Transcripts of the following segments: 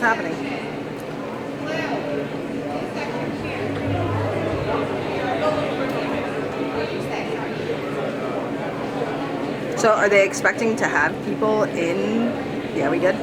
happening. So are they expecting to have people in? Yeah, we good?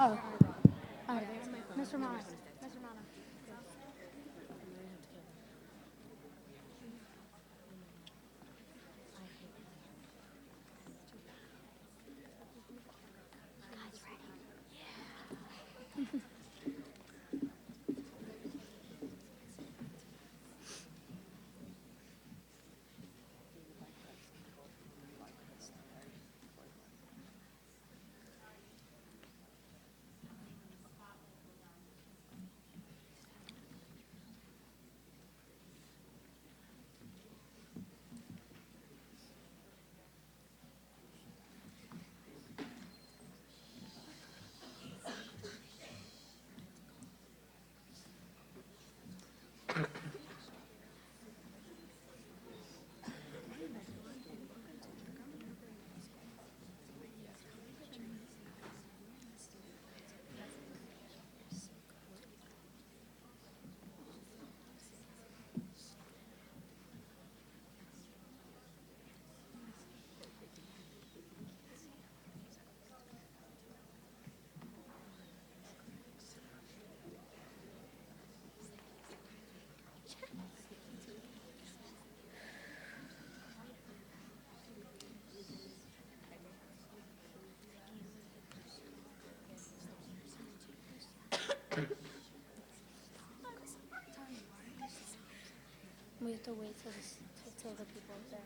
Oh, oh, Mr. Mana. Mr. Mana. We have to wait till the people are there.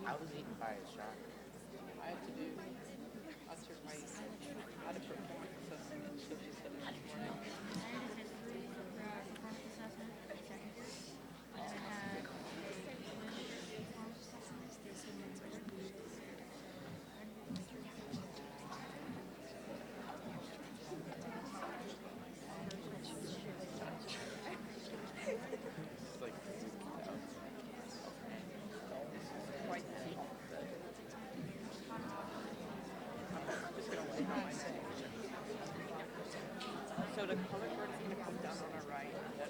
I was eaten by a shark. I had to do, I took my, I had a performance assessment and so she said this morning. It's like, quite deep, but I'm just gonna wait on my thing. So the color guard is gonna come down on our right, the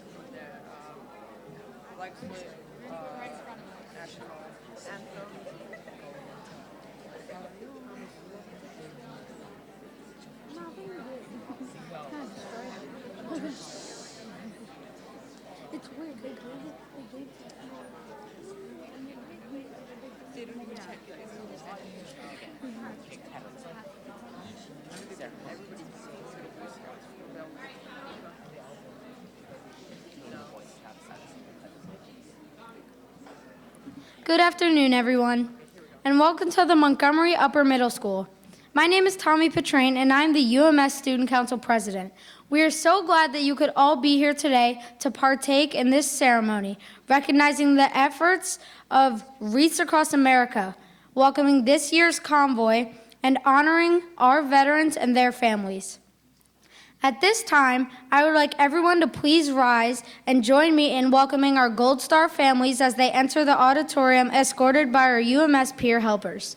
flag split, national anthem. It's weird. They gave They don't even check it. Everybody's Good afternoon, everyone, and welcome to the Montgomery Upper Middle School. My name is Tommy Petrain, and I'm the UMS Student Council President. We are so glad that you could all be here today to partake in this ceremony, recognizing the efforts of Wreaths Across America, welcoming this year's convoy, and honoring our veterans and their families. At this time, I would like everyone to please rise and join me in welcoming our Gold Star families as they enter the auditorium escorted by our UMS peer helpers.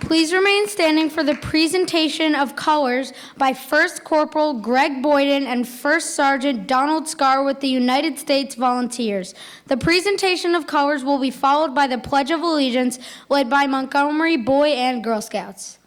Please remain standing for the presentation of colors by First Corporal Greg Boyden and First Sergeant Donald Scar with the United States Volunteers. The presentation of colors will be followed by the Pledge of Allegiance led by Montgomery Boy and Girl Scouts.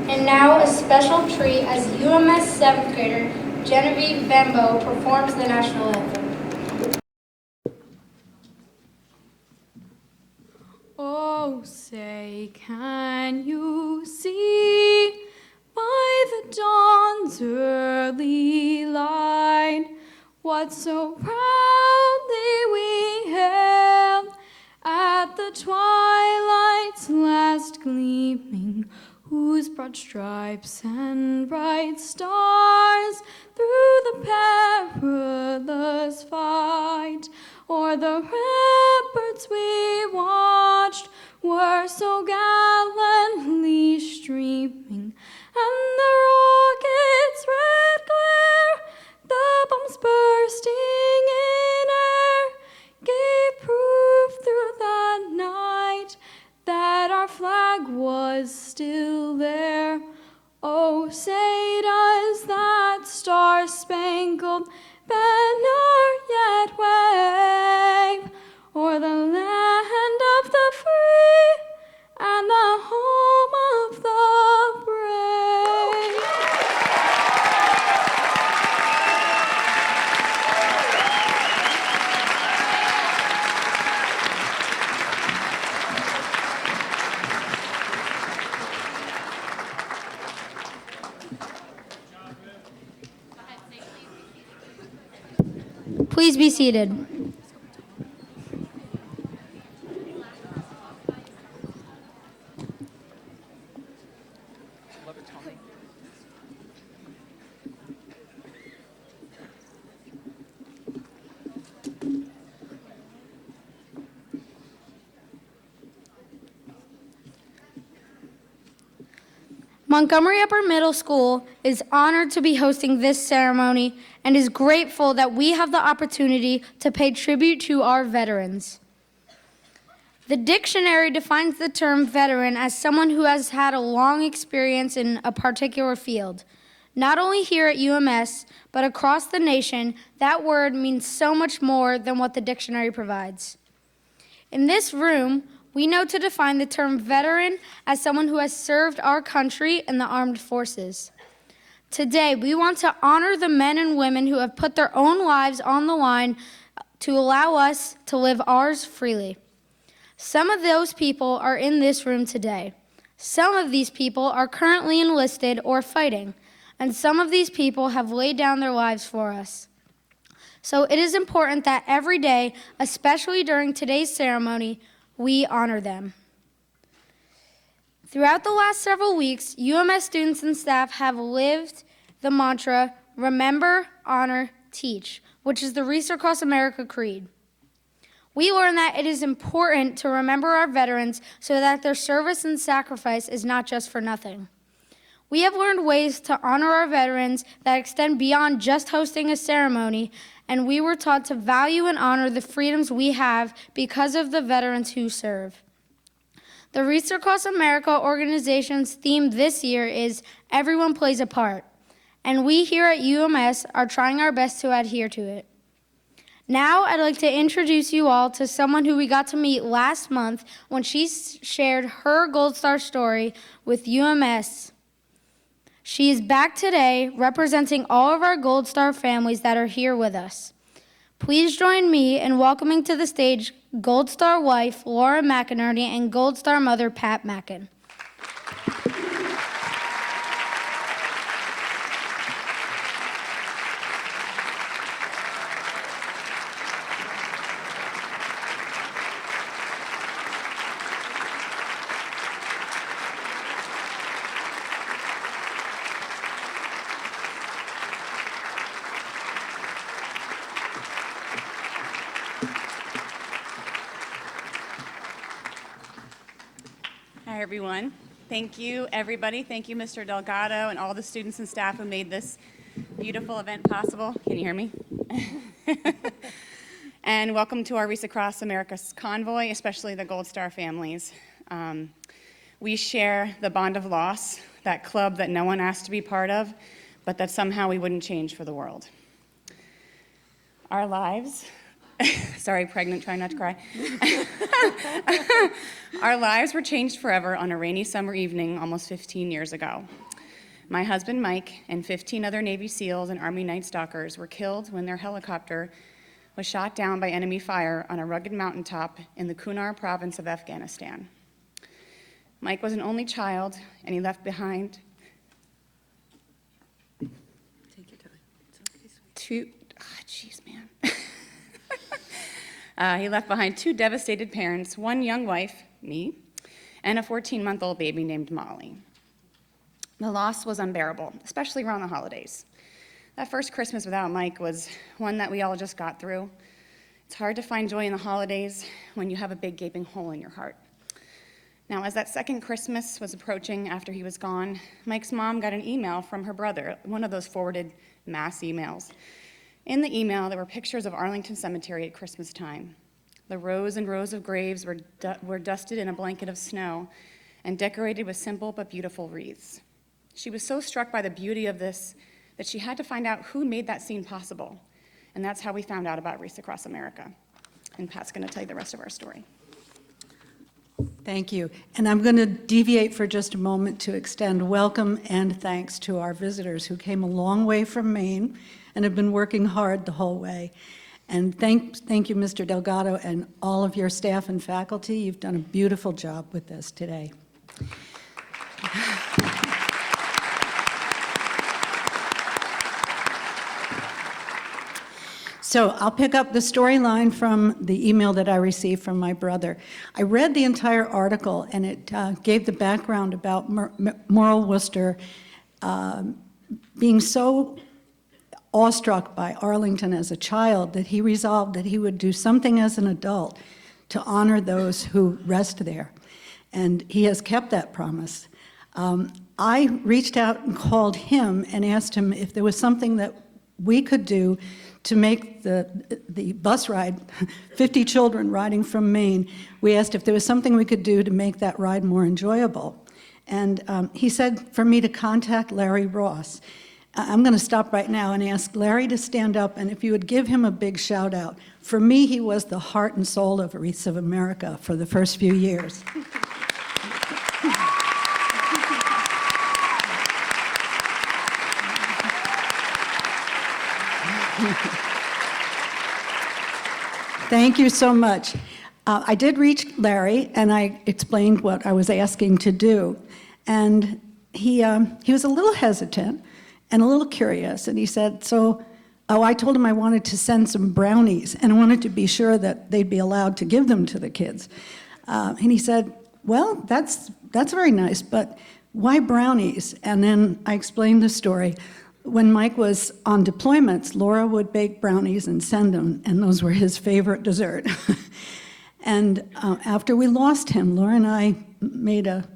And now a special treat as UMS 7th grader Genevieve Bembo performs the national anthem. Oh, say, can you see by the dawn's early light what so proudly we hailed at the twilight's last gleaming, whose broad stripes and bright stars through the perilous fight o'er the ramparts we watched were so gallantly streaming, and the rocket's red glare, the bombs bursting in air, gave proof through the night that our flag was still there. Oh, say does that star-spangled banner yet wave o'er the land of the free and the home of the brave? Please be seated. Montgomery Upper Middle School is honored to be hosting this ceremony and is grateful that we have the opportunity to pay tribute to our veterans. The dictionary defines the term veteran as someone who has had a long experience in a particular field. Not only here at UMS, but across the nation, that word means so much more than what the dictionary provides. In this room, we know to define the term veteran as someone who has served our country in the armed forces. Today, we want to honor the men and women who have put their own lives on the line to allow us to live ours freely. Some of those people are in this room today. Some of these people are currently enlisted or fighting, and some of these people have laid down their lives for us. So it is important that every day, especially during today's ceremony, we honor them. Throughout the last several weeks, UMS students and staff have lived the mantra, remember, honor, teach, which is the Reese Across America Creed. We learned that it is important to remember our veterans so that their service and sacrifice is not just for nothing. We have learned ways to honor our veterans that extend beyond just hosting a ceremony, and we were taught to value and honor the freedoms we have because of the veterans who serve. The Reese Across America organization's theme this year is Everyone Plays a Part, and we here at UMS are trying our best to adhere to it. Now, I'd like to introduce you all to someone who we got to meet last month when she shared her Gold Star story with UMS. She is back today representing all of our Gold Star families that are here with us. Please join me in welcoming to the stage Gold Star wife Laura McInerney and Gold Star mother Pat Mackin. Hi, everyone. Thank you, everybody. Thank you, Mr. Delgado, and all the students and staff who made this beautiful event possible. Can you hear me? And welcome to our Reach Across America's convoy, especially the Gold Star families. We share the bond of loss, that club that no one asked to be part of, but that somehow we wouldn't change for the world. Our lives, sorry, pregnant, trying not to cry. Our lives were changed forever on a rainy summer evening almost 15 years ago. My husband, Mike, and 15 other Navy SEALs and Army Night Stalkers were killed when their helicopter was shot down by enemy fire on a rugged mountaintop in the Kunar province of Afghanistan. Mike was an only child, and he left behind he left behind two devastated parents, one young wife, me, and a 14-month-old baby named Molly. The loss was unbearable, especially around the holidays. That first Christmas without Mike was one that we all just got through. It's hard to find joy in the holidays when you have a big gaping hole in your heart. Now, as that second Christmas was approaching after he was gone, Mike's mom got an email from her brother, one of those forwarded mass emails. In the email, there were pictures of Arlington Cemetery at Christmas time. The rows and rows of graves were dusted in a blanket of snow and decorated with simple but beautiful wreaths. She was so struck by the beauty of this that she had to find out who made that scene possible. And that's how we found out about Wreaths Across America. And Pat's going to tell you the rest of our story. Thank you. And I'm going to deviate for just a moment to extend welcome and thanks to our visitors who came a long way from Maine and have been working hard the whole way. And thank you, Mr. Delgado, and all of your staff and faculty. You've done a beautiful job with this today. So I'll pick up the storyline from the email that I received from my brother. I read the entire article, and it gave the background about Morrill Worcester being so awestruck by Arlington as a child that he resolved that he would do something as an adult to honor those who rest there. And he has kept that promise. I reached out and called him and asked him if there was something that we could do to make the bus ride, 50 children riding from Maine, we asked if there was something we could do to make that ride more enjoyable. And he said for me to contact Larry Ross. I'm going to stop right now and ask Larry to stand up, and if you would give him a big shout out. For me, he was the heart and soul of Wreaths of America for the first few years. Thank you so much. I did reach Larry, and I explained what I was asking to do. And he was a little hesitant and a little curious, and he said, I told him I wanted to send some brownies, and I wanted to be sure that they'd be allowed to give them to the kids. And he said, well, that's very nice, but why brownies? And then I explained the story. When Mike was on deployments, Laura would bake brownies and send them, and those were his favorite dessert. And after we lost him, Laura and I made a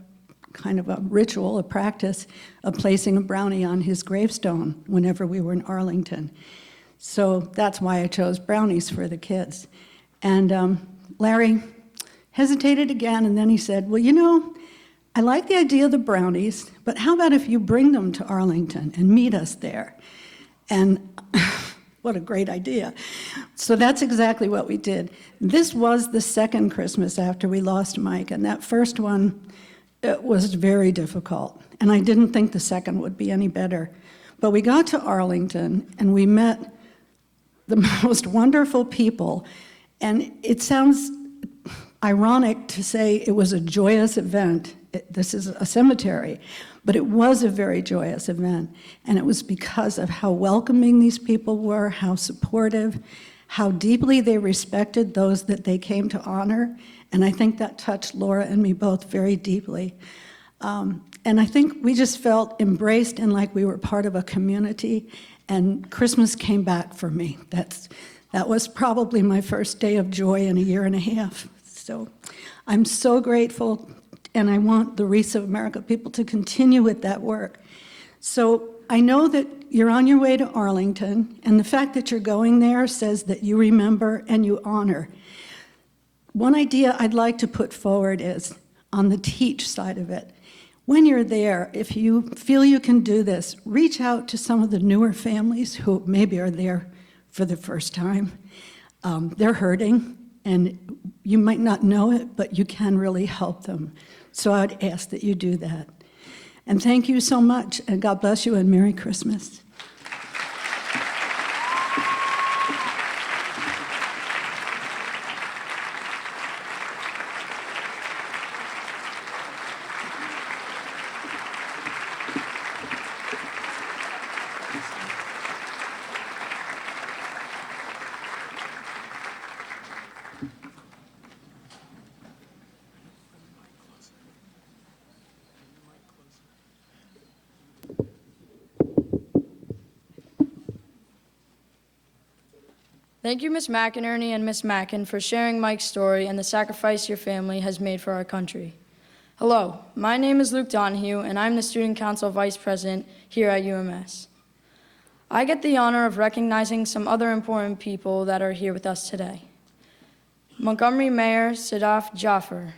kind of a ritual, a practice of placing a brownie on his gravestone whenever we were in Arlington. So that's why I chose brownies for the kids. And Larry hesitated again, and then he said, well, you know, I like the idea of the brownies, but how about if you bring them to Arlington and meet us there? And what a great idea. So that's exactly what we did. This was the second Christmas after we lost Mike, and that first one, it was very difficult. And I didn't think the second would be any better. But we got to Arlington, and we met the most wonderful people. And it sounds ironic to say it was a joyous event. This is a cemetery, but it was a very joyous event. And it was because of how welcoming these people were, how supportive, how deeply they respected those that they came to honor. And I think that touched Laura and me both very deeply. And I think we just felt embraced and like we were part of a community. And Christmas came back for me. That was probably my first day of joy in a year and a half. So I'm so grateful, and I want the Wreaths of America people to continue with that work. So I know that you're on your way to Arlington, and the fact that you're going there says that you remember and you honor. One idea I'd like to put forward is on the teach side of it. When you're there, if you feel you can do this, reach out to some of the newer families who maybe are there for the first time. They're hurting, and you might not know it, but you can really help them. So I'd ask that you do that. And thank you so much, and God bless you, and Merry Christmas. Thank you, Ms. McInerney and Ms. Mackin, for sharing Mike's story and the sacrifice your family has made for our country. Hello, my name is Luke Donahue, and I'm the Student Council Vice President here at UMS. I get the honor of recognizing some other important people that are here with us today. Montgomery Mayor Sadaf Jaffer.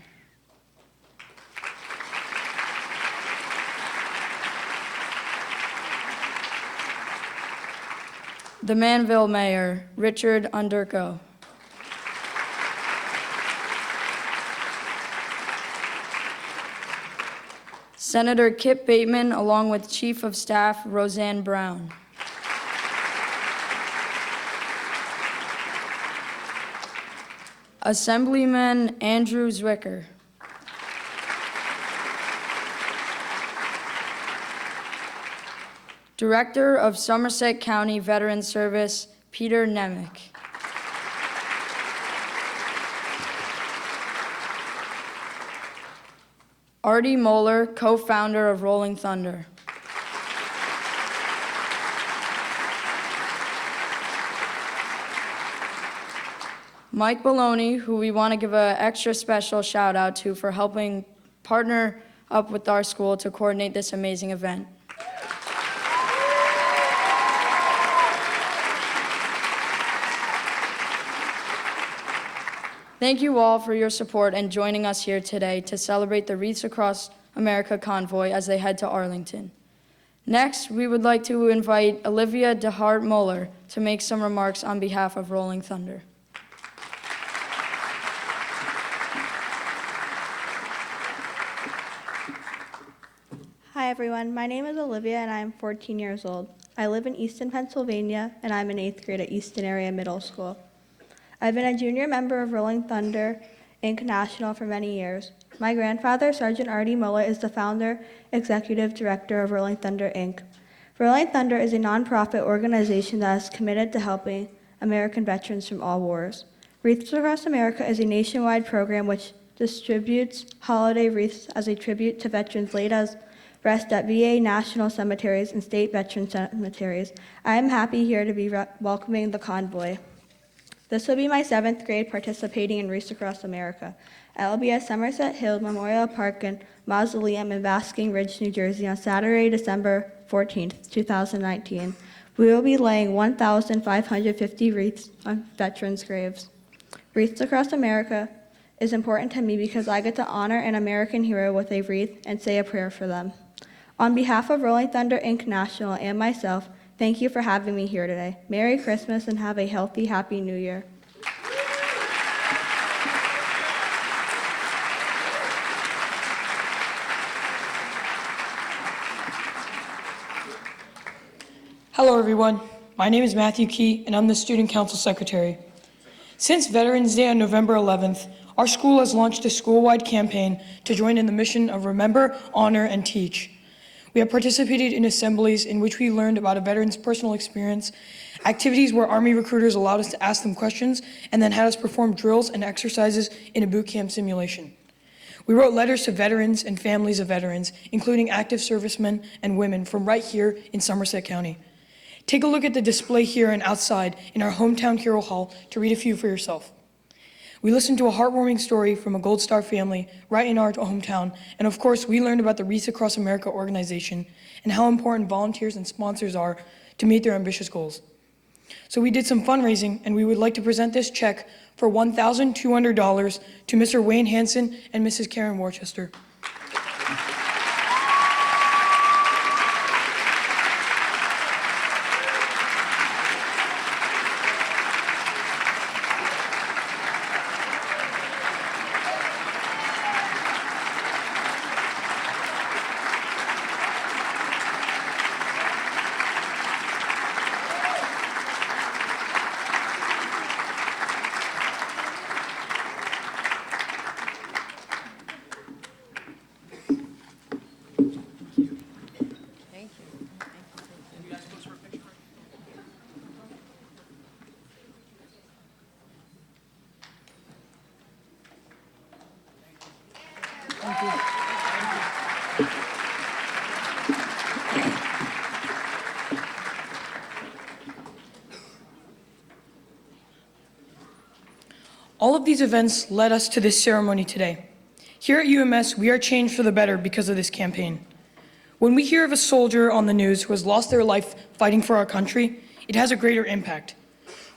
The Manville Mayor, Richard Underko. Senator Kip Bateman, along with Chief of Staff Roseanne Brown. Assemblyman Andrew Zwicker. Director of Somerset County Veterans Service, Peter Nemec. Artie Moeller, co-founder of Rolling Thunder. Mike Baloney, who we want to give an extra special shout out to for helping partner up with our school to coordinate this amazing event. Thank you all for your support and joining us here today to celebrate the Wreaths Across America convoy as they head to Arlington. Next, we would like to invite Olivia DeHart Moeller to make some remarks on behalf of Rolling Thunder. Hi everyone, my name is Olivia and I'm 14 years old. I live in Easton, Pennsylvania, and I'm in 8th grade at Easton Area Middle School. I've been a junior member of Rolling Thunder Inc. National for many years. My grandfather, Sergeant Artie Moeller, is the founder, executive director of Rolling Thunder Inc. Rolling Thunder is a nonprofit organization that is committed to helping American veterans from all wars. Wreaths Across America is a nationwide program which distributes holiday wreaths as a tribute to veterans laid as rest at VA national cemeteries and state veteran cemeteries. I am happy here to be welcoming the convoy. This will be my 7th grade participating in Wreaths Across America. I will be at Somerset Hill Memorial Park and Mausoleum in Basking Ridge, New Jersey on Saturday, December 14th, 2019. We will be laying 1,550 wreaths on veterans' graves. Wreaths Across America is important to me because I get to honor an American hero with a wreath and say a prayer for them. On behalf of Rolling Thunder Inc. National and myself, Thank you for having me here today. Merry Christmas and have a healthy, happy New Year. Hello, everyone. My name is Matthew Key, and I'm the Student Council Secretary. Since Veterans Day on November 11th, our school has launched a school-wide campaign to join in the mission of Remember, Honor, and Teach. We have participated in assemblies in which we learned about a veteran's personal experience, activities where Army recruiters allowed us to ask them questions, and then had us perform drills and exercises in a boot camp simulation. We wrote letters to veterans and families of veterans, including active servicemen and women from right here in Somerset County. Take a look at the display here and outside in our hometown Hero Hall to read a few for yourself. We listened to a heartwarming story from a Gold Star family right in our hometown, and of course, we learned about the Wreaths Across America organization and how important volunteers and sponsors are to meet their ambitious goals. So we did some fundraising, and we would like to present this check for $1,200 to Mr. Wayne Hansen and Mrs. Karen Worcester. All of these events led us to this ceremony today. Here at UMS, we are changed for the better because of this campaign. When we hear of a soldier on the news who has lost their life fighting for our country, it has a greater impact.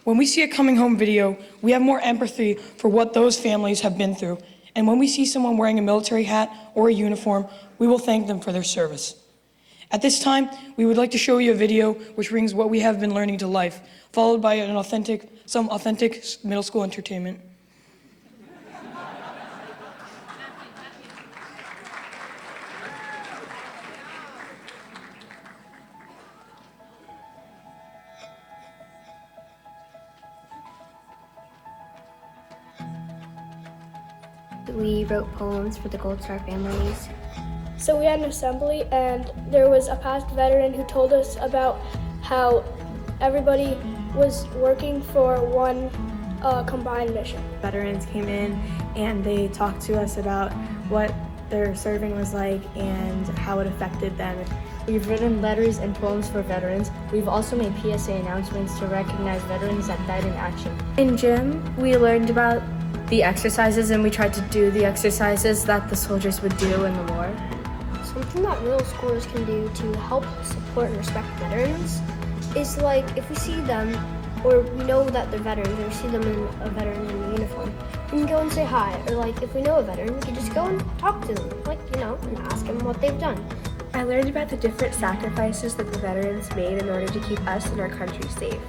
When we see a coming home video, we have more empathy for what those families have been through. And when we see someone wearing a military hat or a uniform, we will thank them for their service. At this time, we would like to show you a video which brings what we have been learning to life, followed by some authentic middle school entertainment. We wrote poems for the Gold Star families. So we had an assembly, and there was a past veteran who told us about how everybody was working for one combined mission. Veterans came in and they talked to us about what their serving was like and how it affected them. We've written letters and poems for veterans. We've also made PSA announcements to recognize veterans that died in action. In gym, we learned about the exercises and we tried to do the exercises that the soldiers would do in the war. Something that middle schoolers can do to help support and respect veterans is like if we see them or we know that they're veterans or we see them in a veteran in a uniform, we can go and say hi. Or like if we know a veteran, we can just go and talk to them, and ask them what they've done. I learned about the different sacrifices that the veterans made in order to keep us and our country safe.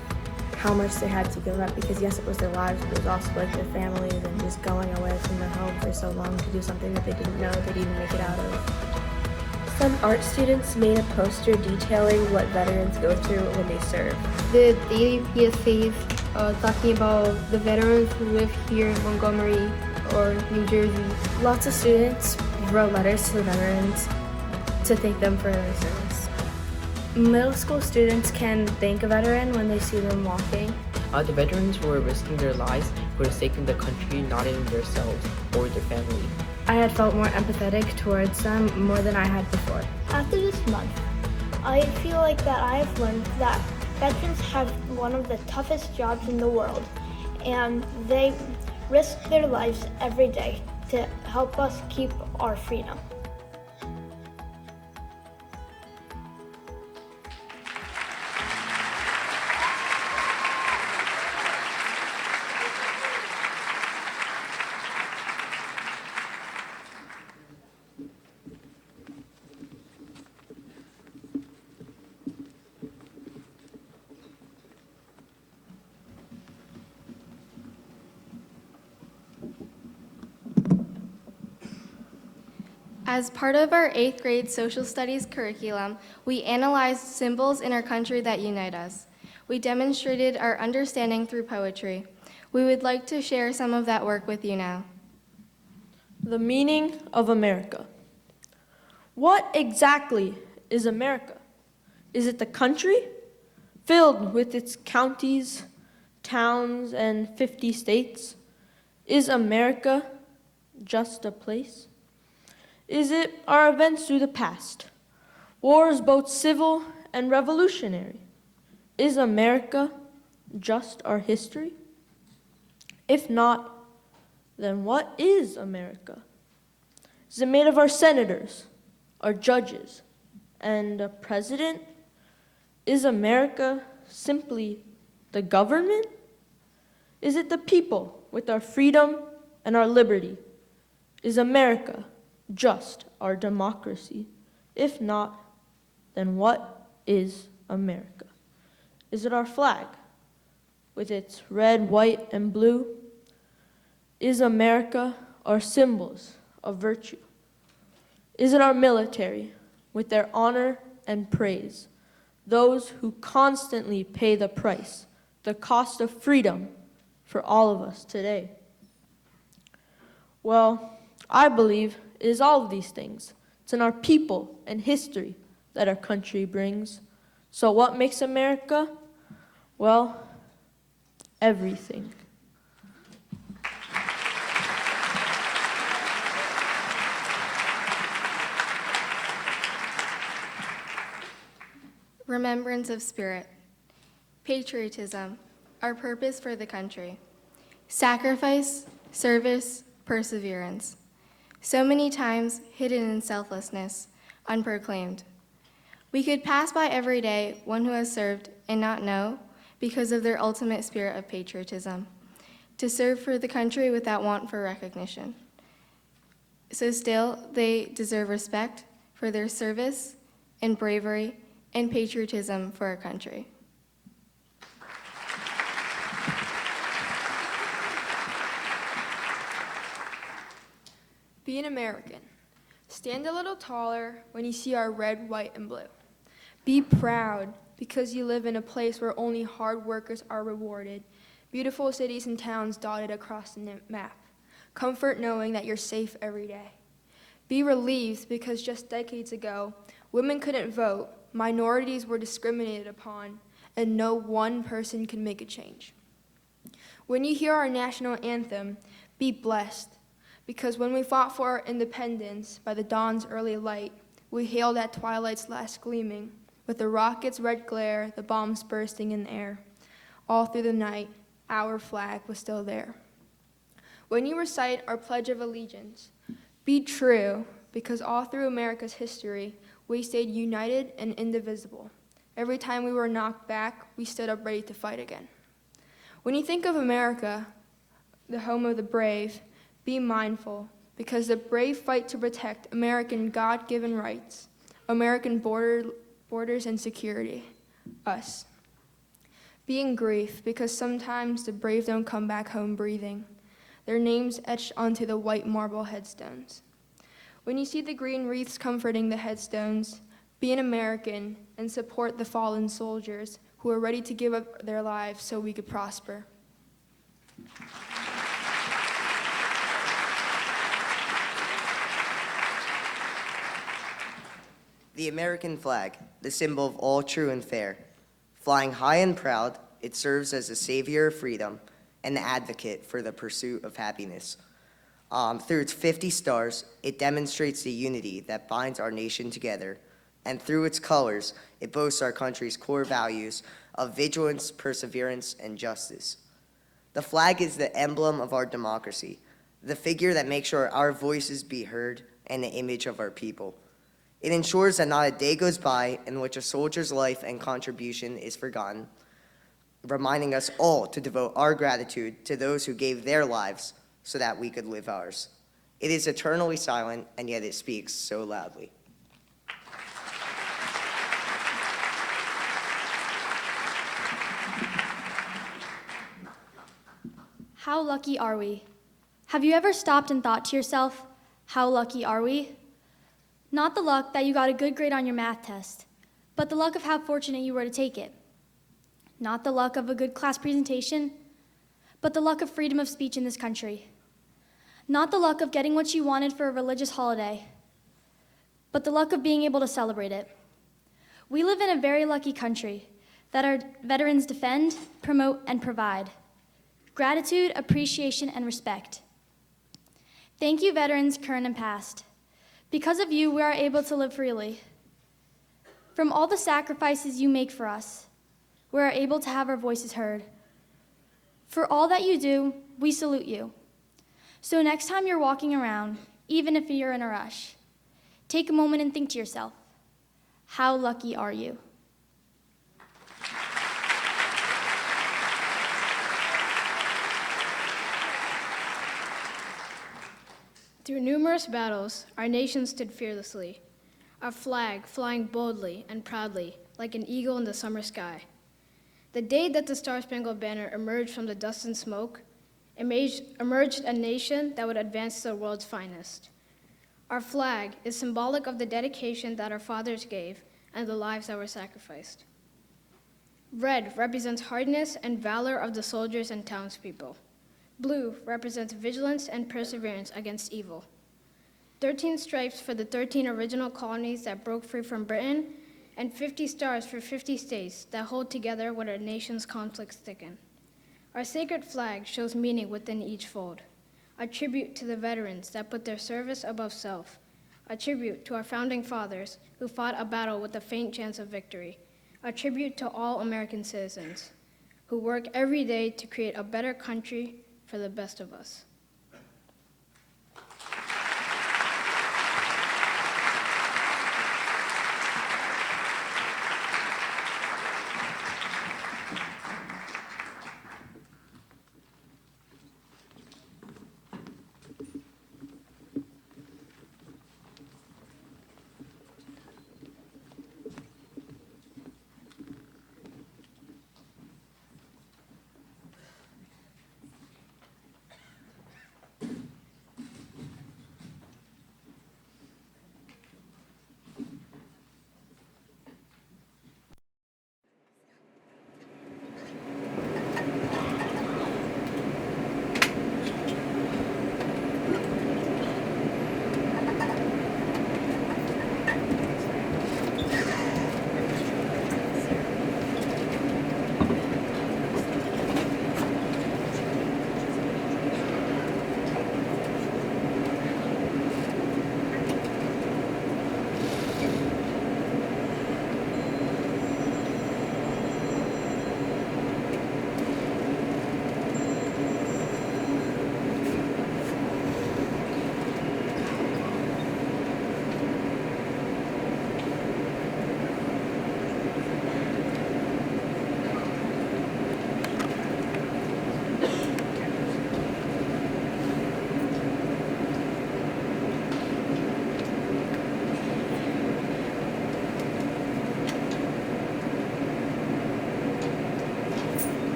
How much they had to give up because yes, it was their lives, but it was also like their families and just going away from their home for so long to do something that they didn't know they'd even make it out of. Some art students made a poster detailing what veterans go through when they serve. The daily PSAs talking about the veterans who live here in Montgomery or New Jersey. Lots of students wrote letters to the veterans to thank them for their service. Middle school students can thank a veteran when they see them walking. The veterans who are risking their lives for the sake of the country, not in themselves or their family. I had felt more empathetic towards them more than I had before. After this month, I feel like that I have learned that veterans have one of the toughest jobs in the world, and they risk their lives every day to help us keep our freedom. As part of our 8th grade social studies curriculum, we analyzed symbols in our country that unite us. We demonstrated our understanding through poetry. We would like to share some of that work with you now. The meaning of America. What exactly is America? Is it the country filled with its counties, towns, and 50 states? Is America just a place? Is it our events through the past, wars both civil and revolutionary? Is America just our history? If not, then what is America? Is it made of our senators, our judges, and a president? Is America simply the government? Is it the people with our freedom and our liberty? Is America just our democracy? If not, then what is America? Is it our flag with its red, white, and blue? Is America our symbols of virtue? Is it our military with their honor and praise, those who constantly pay the price, the cost of freedom for all of us today? Well, I believe it is all of these things. It's in our people and history that our country brings. So what makes America? Well, everything. Remembrance of spirit. Patriotism, our purpose for the country. Sacrifice, service, perseverance. So many times hidden in selflessness, unproclaimed. We could pass by every day one who has served and not know because of their ultimate spirit of patriotism, to serve for the country without want for recognition. So still, they deserve respect for their service and bravery and patriotism for our country. Be an American. Stand a little taller when you see our red, white, and blue. Be proud because you live in a place where only hard workers are rewarded. Beautiful cities and towns dotted across the map. Comfort knowing that you're safe every day. Be relieved because just decades ago, women couldn't vote, minorities were discriminated upon, and no one person could make a change. When you hear our national anthem, be blessed, because when we fought for our independence by the dawn's early light, we hailed at twilight's last gleaming, with the rocket's red glare, the bombs bursting in the air. All through the night, our flag was still there. When you recite our Pledge of Allegiance, be true, because all through America's history, we stayed united and indivisible. Every time we were knocked back, we stood up ready to fight again. When you think of America, the home of the brave, be mindful, because the brave fight to protect American God-given rights, American borders and security, us. Be in grief, because sometimes the brave don't come back home breathing, their names etched onto the white marble headstones. When you see the green wreaths comforting the headstones, be an American and support the fallen soldiers who are ready to give up their lives so we could prosper. The American flag, the symbol of all true and fair. Flying high and proud, it serves as a savior of freedom and an advocate for the pursuit of happiness. Through its 50 stars, it demonstrates the unity that binds our nation together, and through its colors, it boasts our country's core values of vigilance, perseverance, and justice. The flag is the emblem of our democracy, the figure that makes sure our voices be heard, and the image of our people. It ensures that not a day goes by in which a soldier's life and contribution is forgotten, reminding us all to devote our gratitude to those who gave their lives so that we could live ours. It is eternally silent, and yet it speaks so loudly. How lucky are we? Have you ever stopped and thought to yourself, how lucky are we? Not the luck that you got a good grade on your math test, but the luck of how fortunate you were to take it. Not the luck of a good class presentation, but the luck of freedom of speech in this country. Not the luck of getting what you wanted for a religious holiday, but the luck of being able to celebrate it. We live in a very lucky country that our veterans defend, promote, and provide. Gratitude, appreciation, and respect. Thank you, veterans, current and past. Because of you, we are able to live freely. From all the sacrifices you make for us, we are able to have our voices heard. For all that you do, we salute you. So next time you're walking around, even if you're in a rush, take a moment and think to yourself, how lucky are you? Through numerous battles, our nation stood fearlessly, our flag flying boldly and proudly like an eagle in the summer sky. The day that the Star-Spangled Banner emerged from the dust and smoke, emerged a nation that would advance to the world's finest. Our flag is symbolic of the dedication that our fathers gave and the lives that were sacrificed. Red represents hardness and valor of the soldiers and townspeople. Blue represents vigilance and perseverance against evil. 13 stripes for the 13 original colonies that broke free from Britain, and 50 stars for 50 states that hold together when our nation's conflicts thicken. Our sacred flag shows meaning within each fold, a tribute to the veterans that put their service above self, a tribute to our founding fathers who fought a battle with a faint chance of victory, a tribute to all American citizens who work every day to create a better country for the best of us.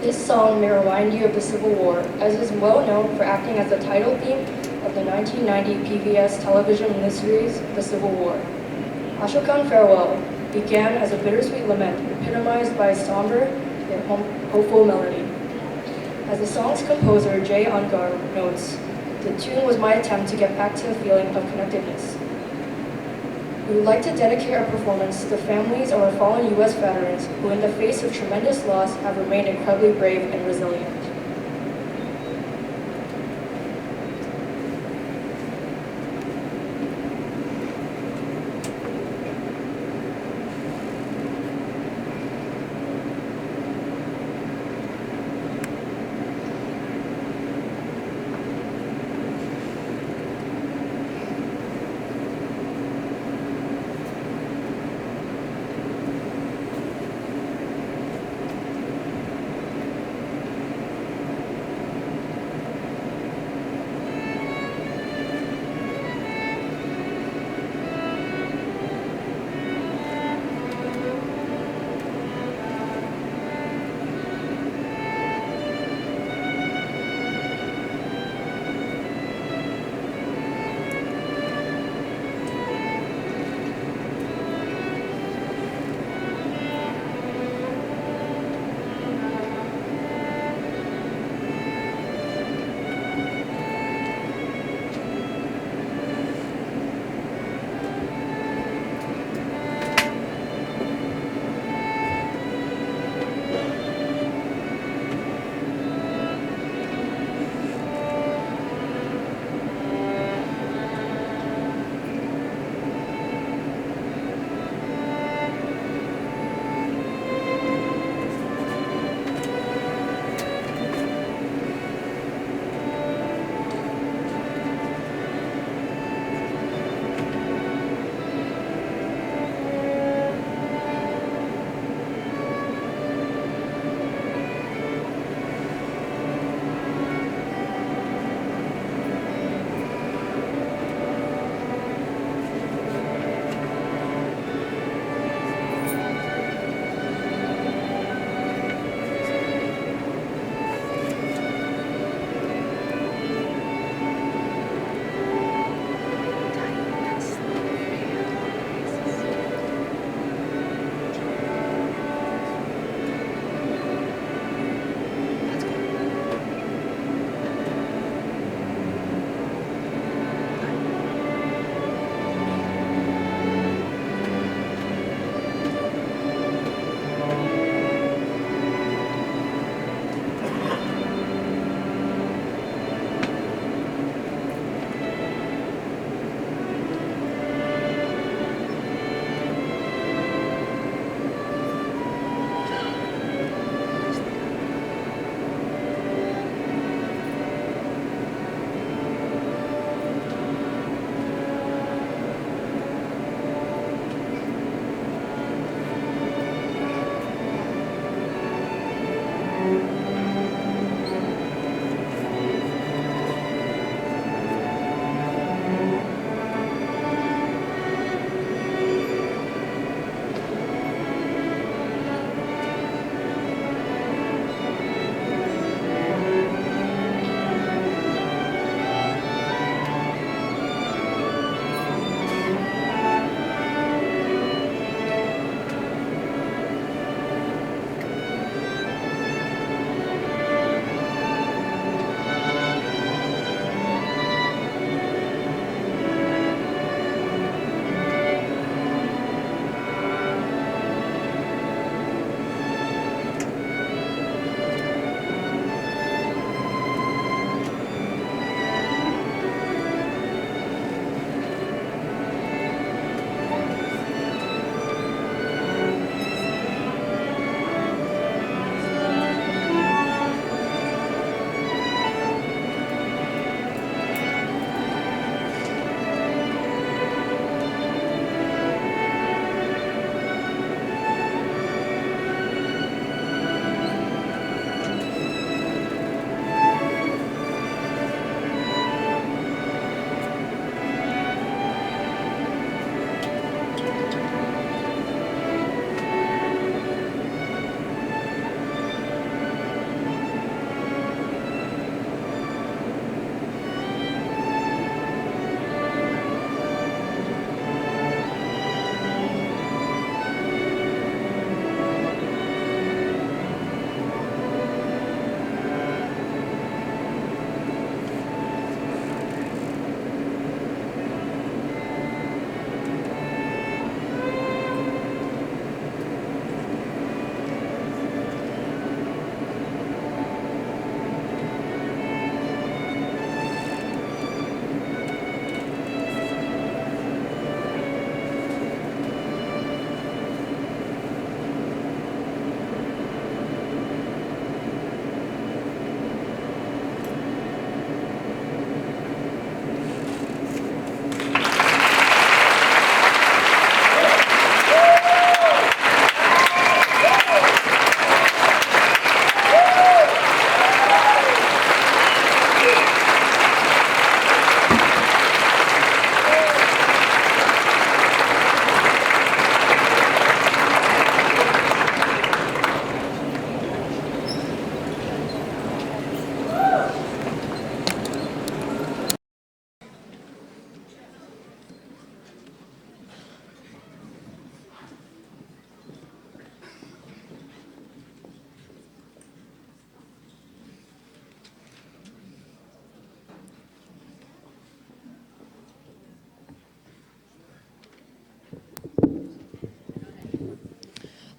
This song may remind you of the Civil War, as it is well known for acting as the title theme of the 1990 PBS television miniseries, The Civil War. I Shall Come Farewell began as a bittersweet lament, epitomized by a somber yet hopeful melody. As the song's composer, Jay Ungar, notes, the tune was my attempt to get back to a feeling of connectedness. We would like to dedicate our performance to the families of our fallen U.S. veterans who, in the face of tremendous loss, have remained incredibly brave and resilient.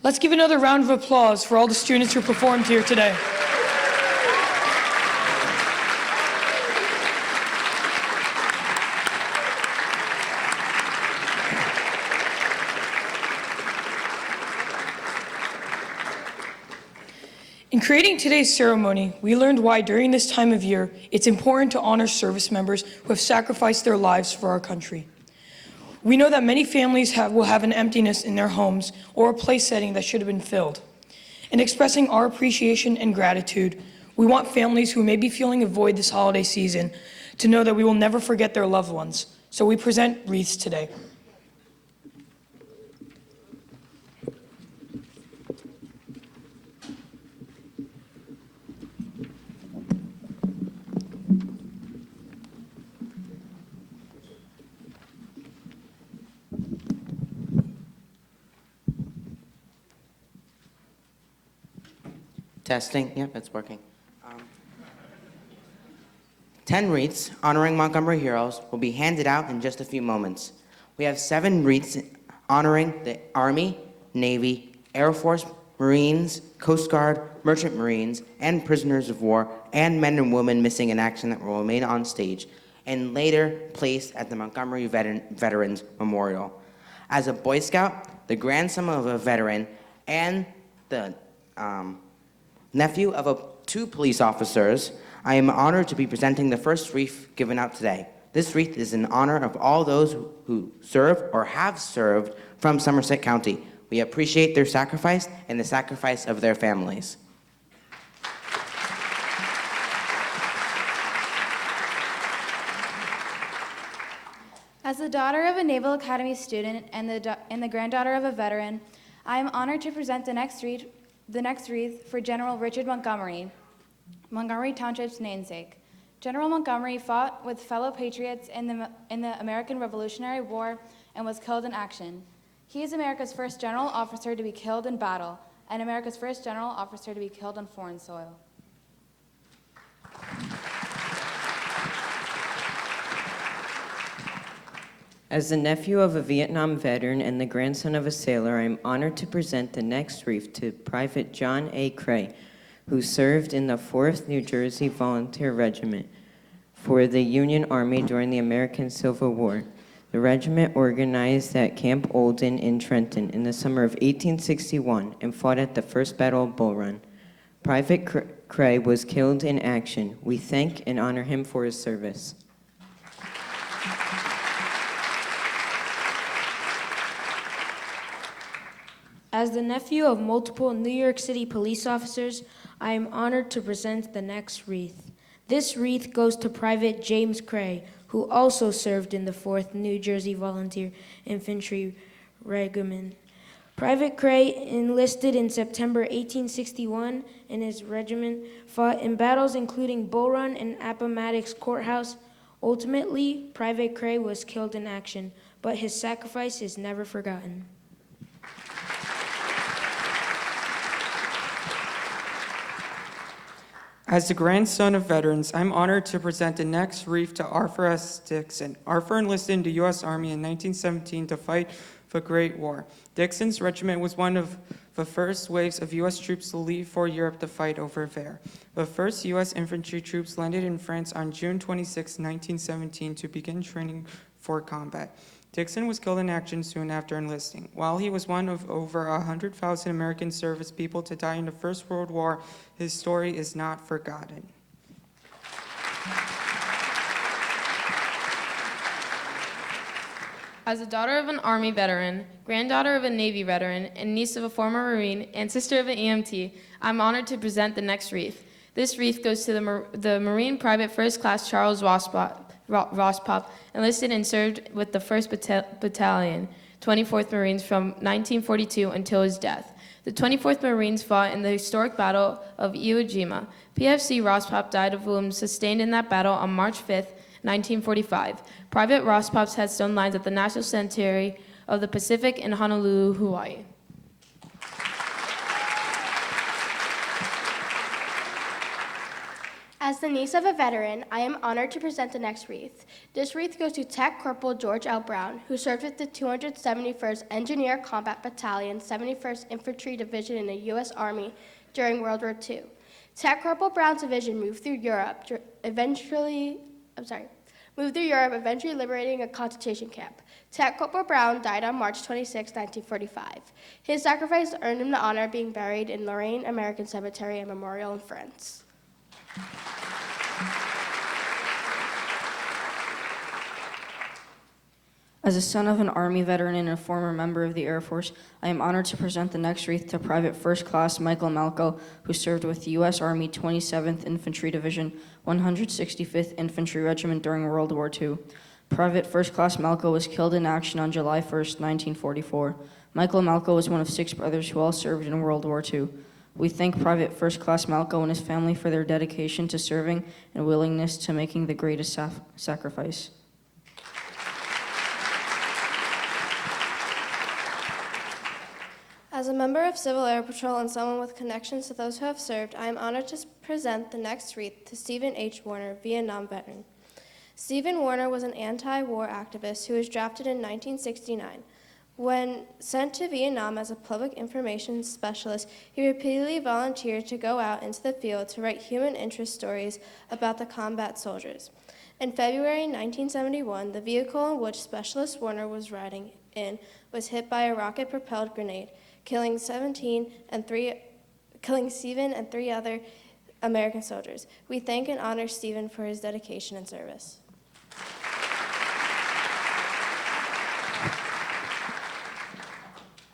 Let's give another round of applause for all the students who performed here today. In creating today's ceremony, we learned why during this time of year, it's important to honor service members who have sacrificed their lives for our country. We know that many families will have an emptiness in their homes or a place setting that should have been filled. In expressing our appreciation and gratitude, we want families who may be feeling a void this holiday season to know that we will never forget their loved ones. So we present wreaths today. Testing, yep, it's working. 10 wreaths honoring Montgomery heroes will be handed out in just a few moments. We have 7 wreaths honoring the Army, Navy, Air Force, Marines, Coast Guard, Merchant Marines, and prisoners of war, and men and women missing in action that will remain on stage and later placed at the Montgomery Veterans Memorial. As a Boy Scout, the grandson of a veteran, and the nephew of 2 police officers, I am honored to be presenting the first wreath given out today. This wreath is in honor of all those who serve or have served from Somerset County. We appreciate their sacrifice and the sacrifice of their families. As the daughter of a Naval Academy student and the granddaughter of a veteran, I am honored to present the next wreath for General Richard Montgomery, Montgomery Township's namesake. General Montgomery fought with fellow patriots in the American Revolutionary War and was killed in action. He is America's first general officer to be killed in battle and America's first general officer to be killed on foreign soil. As the nephew of a Vietnam veteran and the grandson of a sailor, I am honored to present the next wreath to Private John A. Cray, who served in the 4th New Jersey Volunteer Regiment for the Union Army during the American Civil War. The regiment organized at Camp Olden in Trenton in the summer of 1861 and fought at the First Battle of Bull Run. Private Cray was killed in action. We thank and honor him for his service. As the nephew of multiple New York City police officers, I am honored to present the next wreath. This wreath goes to Private James Cray, who also served in the 4th New Jersey Volunteer Infantry Regiment. Private Cray enlisted in September 1861, and his regiment fought in battles including Bull Run and Appomattox Courthouse. Ultimately, Private Cray was killed in action, but his sacrifice is never forgotten. As the grandson of veterans, I'm honored to present the next wreath to Arthur S. Dixon. Arthur enlisted in the U.S. Army in 1917 to fight the Great War. Dixon's regiment was one of the first waves of U.S. troops to leave for Europe to fight over there. The first U.S. infantry troops landed in France on June 26, 1917 to begin training for combat. Dixon was killed in action soon after enlisting. While he was one of over 100,000 American service people to die in the First World War, his story is not forgotten. As a daughter of an Army veteran, granddaughter of a Navy veteran, and niece of a former Marine, and sister of an EMT, I'm honored to present the next wreath. This wreath goes to the Marine Private First Class Charles Rosspop, enlisted and served with the 1st Battalion, 24th Marines from 1942 until his death. The 24th Marines fought in the historic Battle of Iwo Jima. PFC Rosspop died of wounds sustained in that battle on March 5, 1945. Private Rosspop's headstone lies at the National Cemetery of the Pacific in Honolulu, Hawaii. As the niece of a veteran, I am honored to present the next wreath. This wreath goes to Tech Corporal George L. Brown, who served with the 271st Engineer Combat Battalion, 71st Infantry Division in the U.S. Army during World War II. Tech Corporal Brown's division moved through Europe, eventually liberating a concentration camp. Tech Corporal Brown died on March 26, 1945. His sacrifice earned him the honor of being buried in Lorraine American Cemetery and Memorial in France. As a son of an Army veteran and a former member of the Air Force, I am honored to present the next wreath to Private First Class Michael Malco, who served with the U.S. Army 27th Infantry Division, 165th Infantry Regiment during World War II. Private First Class Malco was killed in action on July 1, 1944. Michael Malco was one of 6 brothers who all served in World War II. We thank Private First Class Malco and his family for their dedication to serving and willingness to making the greatest sacrifice. As a member of Civil Air Patrol and someone with connections to those who have served, I am honored to present the next wreath to Stephen H. Warner, Vietnam veteran. Stephen Warner was an anti-war activist who was drafted in 1969. When sent to Vietnam as a public information specialist, he repeatedly volunteered to go out into the field to write human interest stories about the combat soldiers. In February 1971, the vehicle in which Specialist Warner was riding in was hit by a rocket-propelled grenade, killing Stephen and 3 other American soldiers. We thank and honor Stephen for his dedication and service.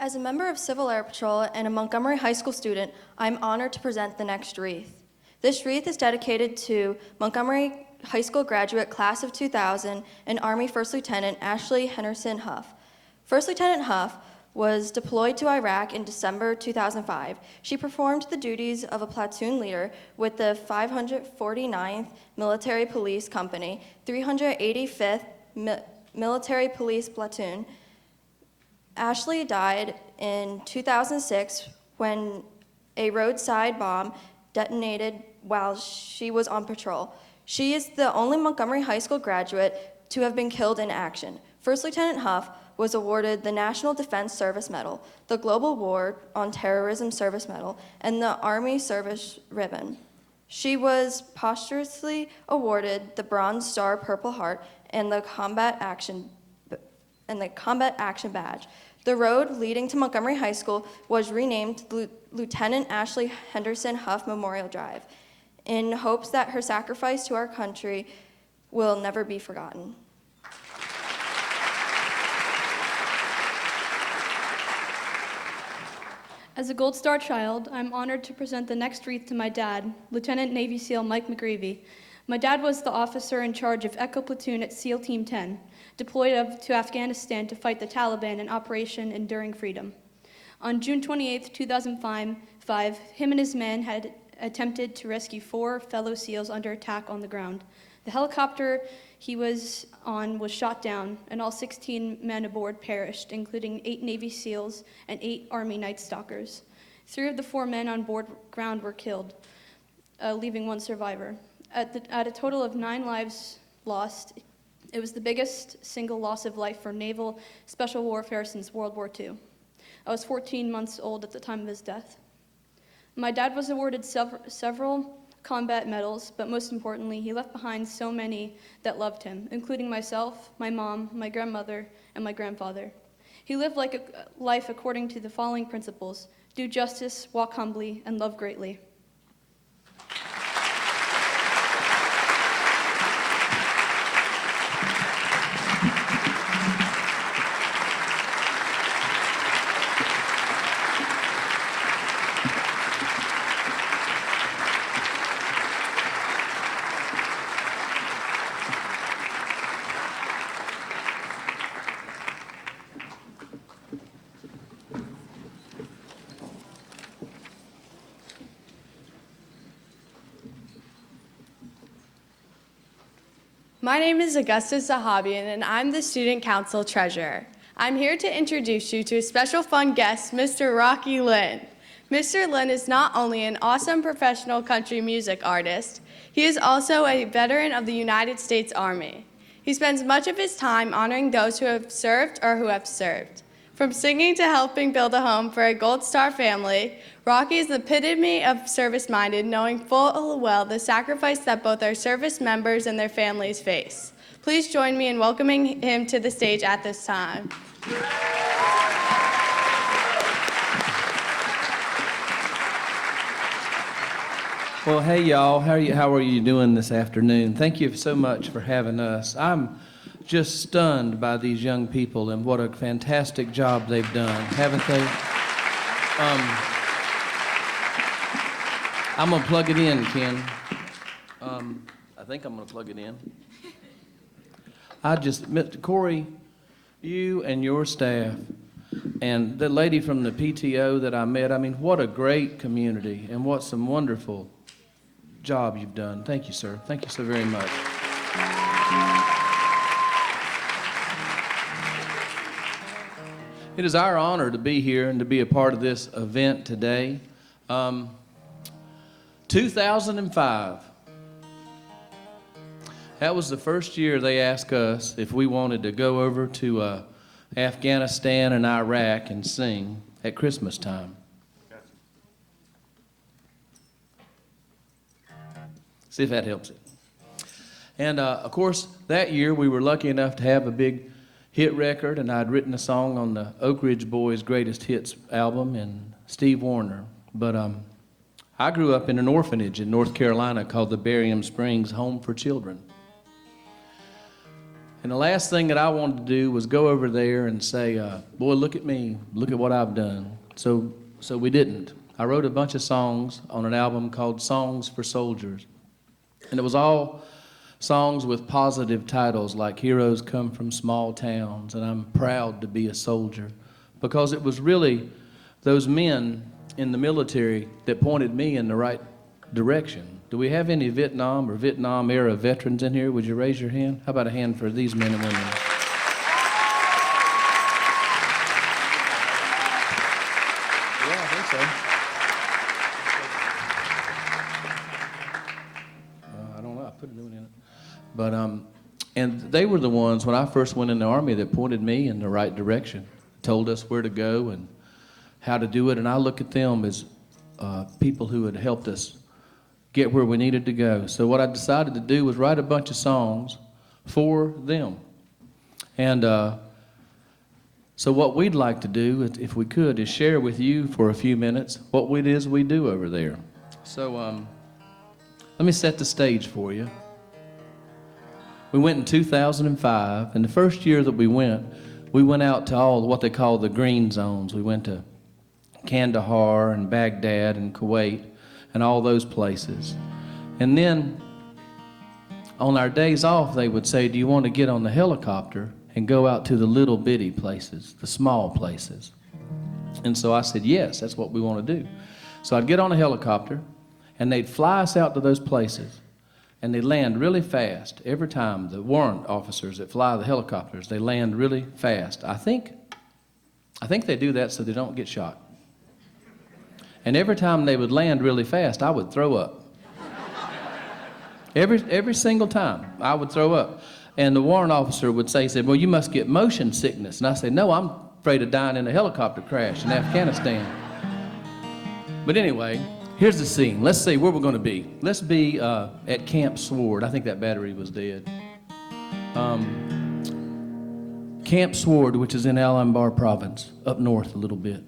As a member of Civil Air Patrol and a Montgomery High School student, I'm honored to present the next wreath. This wreath is dedicated to Montgomery High School graduate class of 2000 and Army First Lieutenant Ashley Henderson Huff. First Lieutenant Huff was deployed to Iraq in December 2005. She performed the duties of a platoon leader with the 549th Military Police Company, 385th Military Police Platoon. Ashley died in 2006 when a roadside bomb detonated while she was on patrol. She is the only Montgomery High School graduate to have been killed in action. First Lieutenant Huff was awarded the National Defense Service Medal, the Global War on Terrorism Service Medal, and the Army Service Ribbon. She was posthumously awarded the Bronze Star Purple Heart and the Combat Action Badge. The road leading to Montgomery High School was renamed Lieutenant Ashley Henderson Huff Memorial Drive, in hopes that her sacrifice to our country will never be forgotten. As a Gold Star child, I'm honored to present the next wreath to my dad, Lieutenant Navy SEAL Mike McGreevy. My dad was the officer in charge of Echo Platoon at SEAL Team 10, deployed to Afghanistan to fight the Taliban in Operation Enduring Freedom. On June 28, 2005, him and his men had attempted to rescue 4 fellow SEALs under attack on the ground. The helicopter he was on was shot down, and all 16 men aboard perished, including 8 Navy SEALs and 8 Army Night Stalkers. 3 of the 4 men on board ground were killed, leaving 1 survivor. At a total of 9 lives lost, it was the biggest single loss of life for naval special warfare since World War II. I was 14 months old at the time of his death. My dad was awarded several combat medals, but most importantly, he left behind so many that loved him, including myself, my mom, my grandmother, and my grandfather. He lived life according to the following principles: do justice, walk humbly, and love greatly. My name is Augusta Zahabian, and I'm the Student Council Treasurer. I'm here to introduce you to a special fun guest, Mr. Rocky Lynn. Mr. Lin is not only an awesome professional country music artist, he is also a veteran of the United States Army. He spends much of his time honoring those who have served or who have served. From singing to helping build a home for a Gold Star family, Rocky is the epitome of service-minded, knowing full well the sacrifice that both our service members and their families face. Please join me in welcoming him to the stage at this time. Well, hey y'all, how are you doing this afternoon? Thank you so much for having us. I'm just stunned by these young people and what a fantastic job they've done, haven't they? I'm gonna plug it in, Ken. I think I'm gonna plug it in. Mr. Corey, you and your staff, and the lady from the PTO that I met, I mean, what a great community and what some wonderful job you've done. Thank you, sir. Thank you so very much. It is our honor to be here and to be a part of this event today. 2005. That was the first year they asked us if we wanted to go over to Afghanistan and Iraq and sing at Christmas time. See if that helps it. And of course, that year we were lucky enough to have a big hit record, and I'd written a song on the Oak Ridge Boys' Greatest Hits album and Steve Wariner. But I grew up in an orphanage in North Carolina called the Barium Springs Home for Children. And the last thing that I wanted to do was go over there and say, boy, look at me, look at what I've done. So we didn't. I wrote a bunch of songs on an album called Songs for Soldiers. And it was all songs with positive titles like Heroes Come from Small Towns and I'm Proud to Be a Soldier, because it was really those men in the military that pointed me in the right direction. Do we have any Vietnam or Vietnam era veterans in here? Would you raise your hand? How about a hand for these men and women? Yeah, I think so. I don't know, I put a new one in it. But, and they were the ones, when I first went in the Army, that pointed me in the right direction, told us where to go and how to do it, and I look at them as people who had helped us get where we needed to go. So what I decided to do was write a bunch of songs for them. And so what we'd like to do, if we could, is share with you for a few minutes what it is we do over there. So let me set the stage for you. We went in 2005, and the first year that we went out to all what they call the green zones. We went to Kandahar and Baghdad and Kuwait and all those places. And then on our days off, they would say, do you want to get on the helicopter and go out to the little bitty places, the small places? And so I said, yes, that's what we want to do. So I'd get on a helicopter, and they'd fly us out to those places. And they land really fast. Every time, the warrant officers that fly the helicopters, they land really fast. I think they do that so they don't get shot. And every time they would land really fast, I would throw up. Every single time, I would throw up. And the warrant officer would say, he said, well, you must get motion sickness. And I said, no, I'm afraid of dying in a helicopter crash in Afghanistan. But anyway, here's the scene. Let's see where we're going to be. Let's be at Camp Sword. I think that battery was dead. Camp Sword, which is in Al-Anbar province, up north a little bit.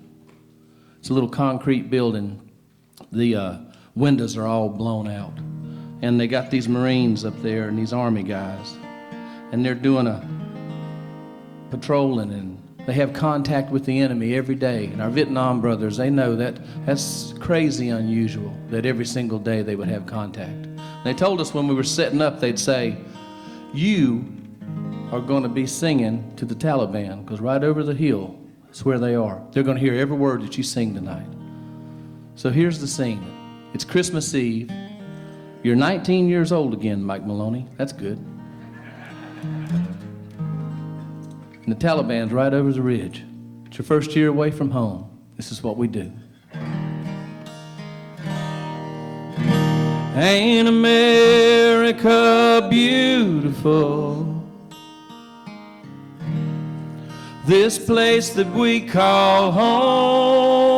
It's a little concrete building. The windows are all blown out. And they got these Marines up there and these Army guys. And they're doing a patrolling, and they have contact with the enemy every day. And our Vietnam brothers, they know that's crazy unusual that every single day they would have contact. And they told us when we were setting up, they'd say, you are going to be singing to the Taliban, because right over the hill, that's where they are. They're going to hear every word that you sing tonight. So here's the scene. It's Christmas Eve. You're 19 years old again, Mike Maloney. That's good. And the Taliban's right over the ridge. It's your first year away from home. This is what we do. Ain't America beautiful? This place that we call home.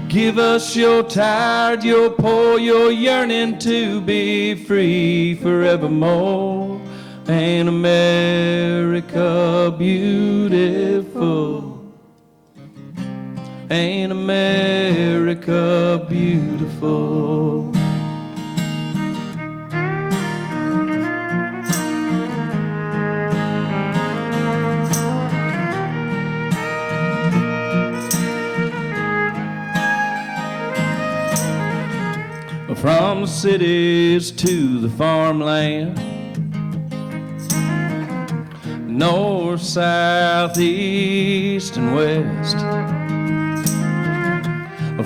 Give us your tired, your poor, your yearning to be free forevermore. Ain't America beautiful? Ain't America beautiful? From the cities to the farmland, north, south, east, and west.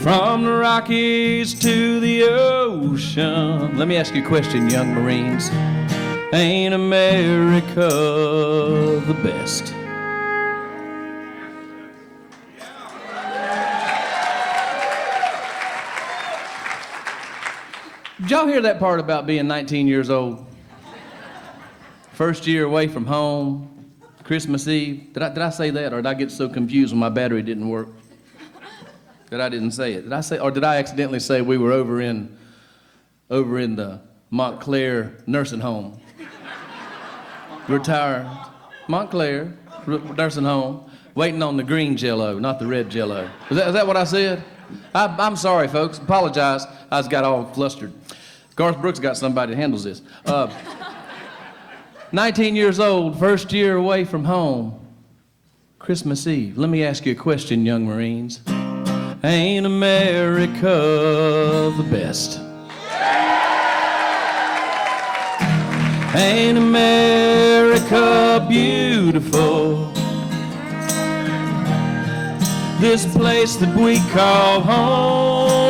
From the Rockies to the ocean. Let me ask you a question, young Marines. Ain't America the best? Did y'all hear that part about being 19 years old? First year away from home, Christmas Eve. Did I say that, or did I get so confused when my battery didn't work that I didn't say it? Did I say, or did I accidentally say we were over in the Montclair nursing home? Retired Montclair nursing home, waiting on the green Jell-O, not the red Jell-O. Is that what I said? I'm sorry, folks. Apologize. I just got all flustered. Garth Brooks got somebody that handles this. 19 years old, first year away from home, Christmas Eve. Let me ask you a question, young Marines. Ain't America the best? Ain't America beautiful? This place that we call home.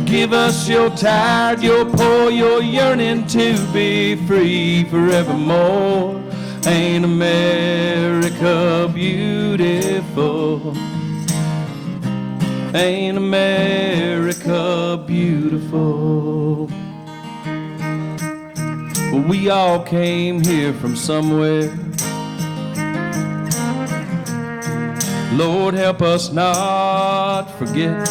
Give us your tired, your poor, your yearning to be free forevermore. Ain't America beautiful? Ain't America beautiful? Well, we all came here from somewhere. Lord, help us not forget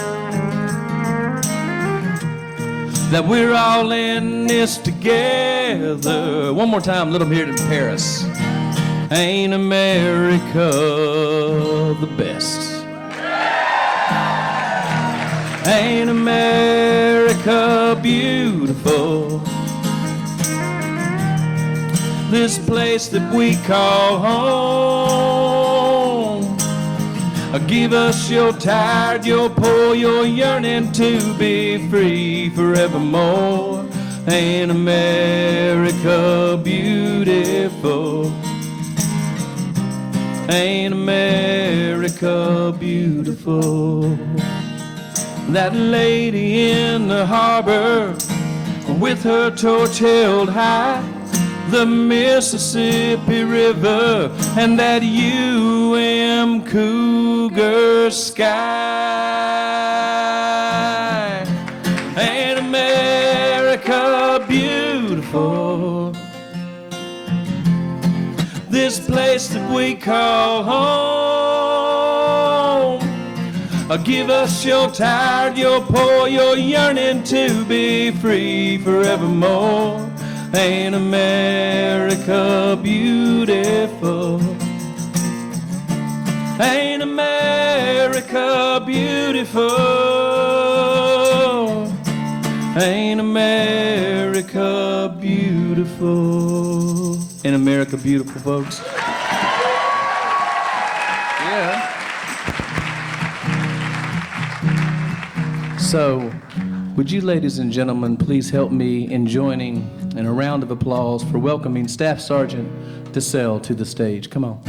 that we're all in this together. One more time, let them hear it in Paris. Ain't America the best? Ain't America beautiful? This place that we call home. Give us your tired, your poor, your yearning to be free forevermore. Ain't America beautiful? Ain't America beautiful? That lady in the harbor with her torch held high, the Mississippi River and that Cougar sky. Ain't America beautiful? This place that we call home. Give us your tired, your poor, your yearning to be free forevermore. Ain't America beautiful? Ain't America beautiful? Ain't America beautiful? Ain't America beautiful, folks? Yeah. So, would you, ladies and gentlemen, please help me in joining in a round of applause for welcoming Staff Sergeant DeSalle to the stage. Come on.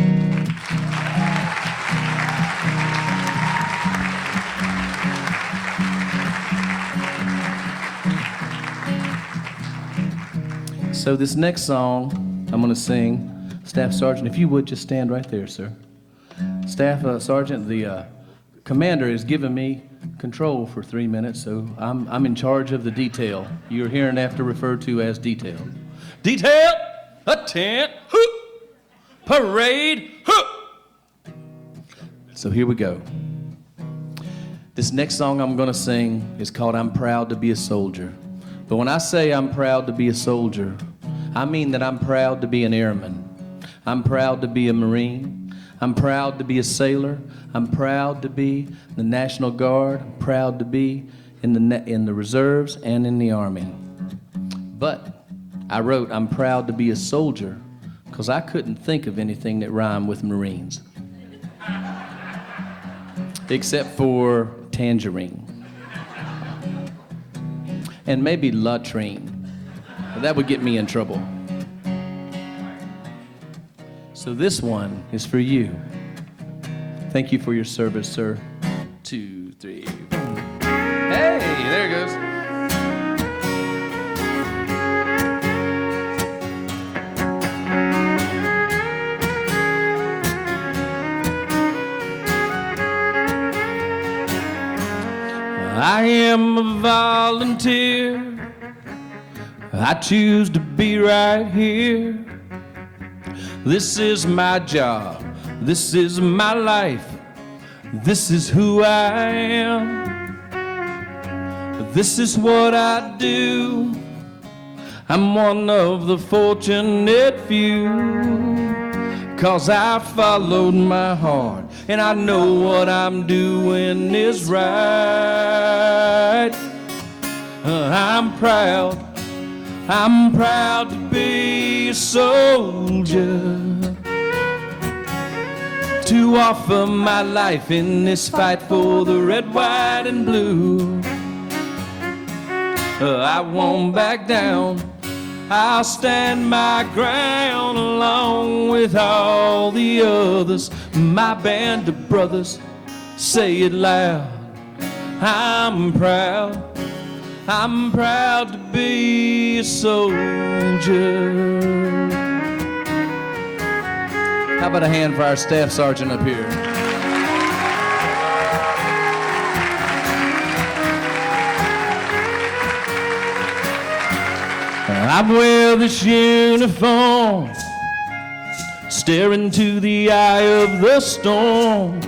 So this next song I'm going to sing, Staff Sergeant, if you would just stand right there, sir. Staff Sergeant, the commander has given me control for 3 minutes, so I'm in charge of the detail. You're hereinafter referred to as detail. Detail, a tent, hoop, parade, hoop. So here we go. This next song I'm gonna sing is called I'm Proud to Be a Soldier. But when I say I'm proud to be a soldier, I mean that I'm proud to be an airman. I'm proud to be a Marine. I'm proud to be a sailor. I'm proud to be the National Guard. I'm proud to be in the reserves and in the Army. But I wrote I'm proud to be a soldier because I couldn't think of anything that rhymed with Marines. Except for tangerine. And maybe latrine. But that would get me in trouble. So this one is for you. Thank you for your service, sir. 2, 3. Hey, there it goes. I am a volunteer. I choose to be right here. This is my job. This is my life. This is who I am. This is what I do. I'm one of the fortunate few. 'Cause I followed my heart and I know what I'm doing is right. I'm proud to be a soldier, to offer my life in this fight for the red, white, and blue. I won't back down, I'll stand my ground along with all the others, my band of brothers. Say it loud, I'm proud to be a soldier. How about a hand for our staff sergeant up here? I wear this uniform, stare into the eye of the storm.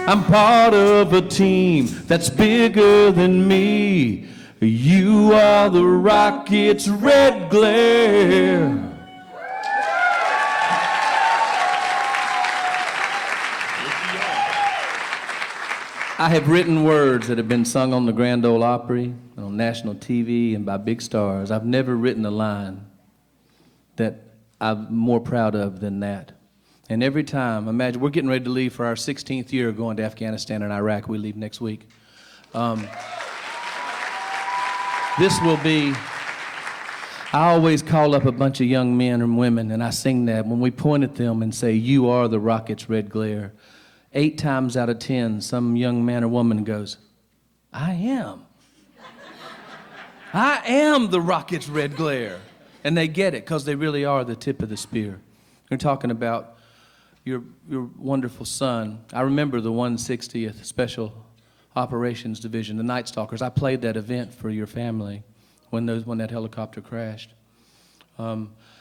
I'm part of a team that's bigger than me. You are the rocket's red glare. I have written words that have been sung on the Grand Ole Opry, on national TV, and by big stars. I've never written a line that I'm more proud of than that. And every time, imagine, we're getting ready to leave for our 16th year going to Afghanistan and Iraq. We leave next week. This will be, I always call up a bunch of young men and women and I sing that when we point at them and say, you are the rocket's red glare. 8 times out of 10, some young man or woman goes, I am. I am the rocket's red glare. And they get it because they really are the tip of the spear. You're talking about your wonderful son. I remember the 160th Special Operations Division, the Night Stalkers. I played that event for your family when that helicopter crashed.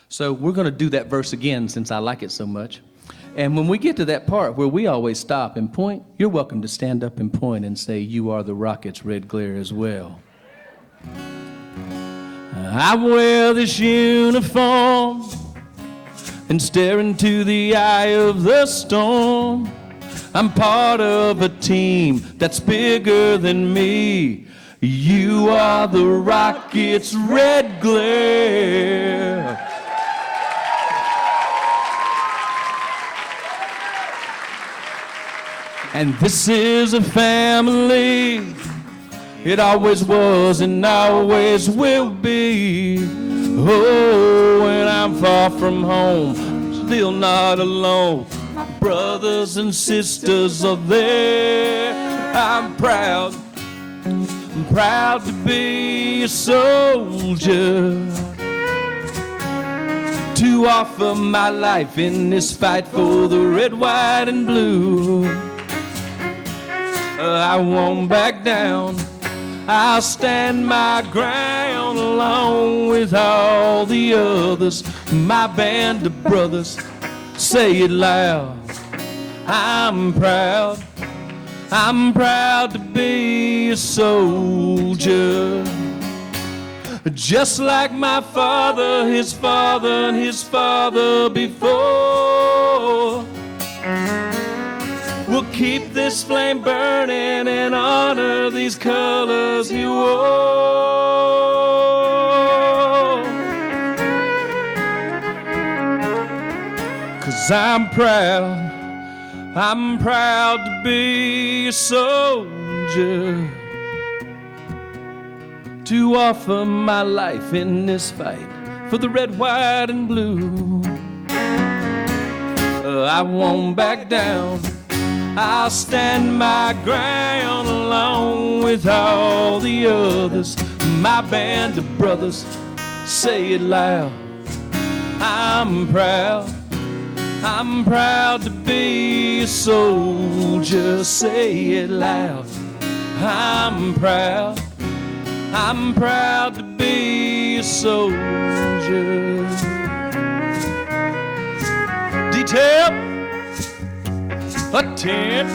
So we're going to do that verse again since I like it so much. And when we get to that part where we always stop and point, you're welcome to stand up and point and say, you are the rocket's red glare as well. I wear this uniform and stare into the eye of the storm. I'm part of a team that's bigger than me. You are the rocket's red glare. And this is a family. It always was and always will be. Oh, when I'm far from home, I'm still not alone. My brothers and sisters are there. I'm proud to be a soldier, to offer my life in this fight for the red, white, and blue. I won't back down. I'll stand my ground along with all the others, my band of brothers. Say it loud. I'm proud to be a soldier. Just like my father, his father, and his father before. We'll keep this flame burning and honor these colors he wore. 'Cause I'm proud to be a soldier, to offer my life in this fight for the red, white, and blue. I won't back down. I'll stand my ground along with all the others, my band of brothers. Say it loud. I'm proud to be a soldier. Say it loud. I'm proud to be a soldier. Detail, attend,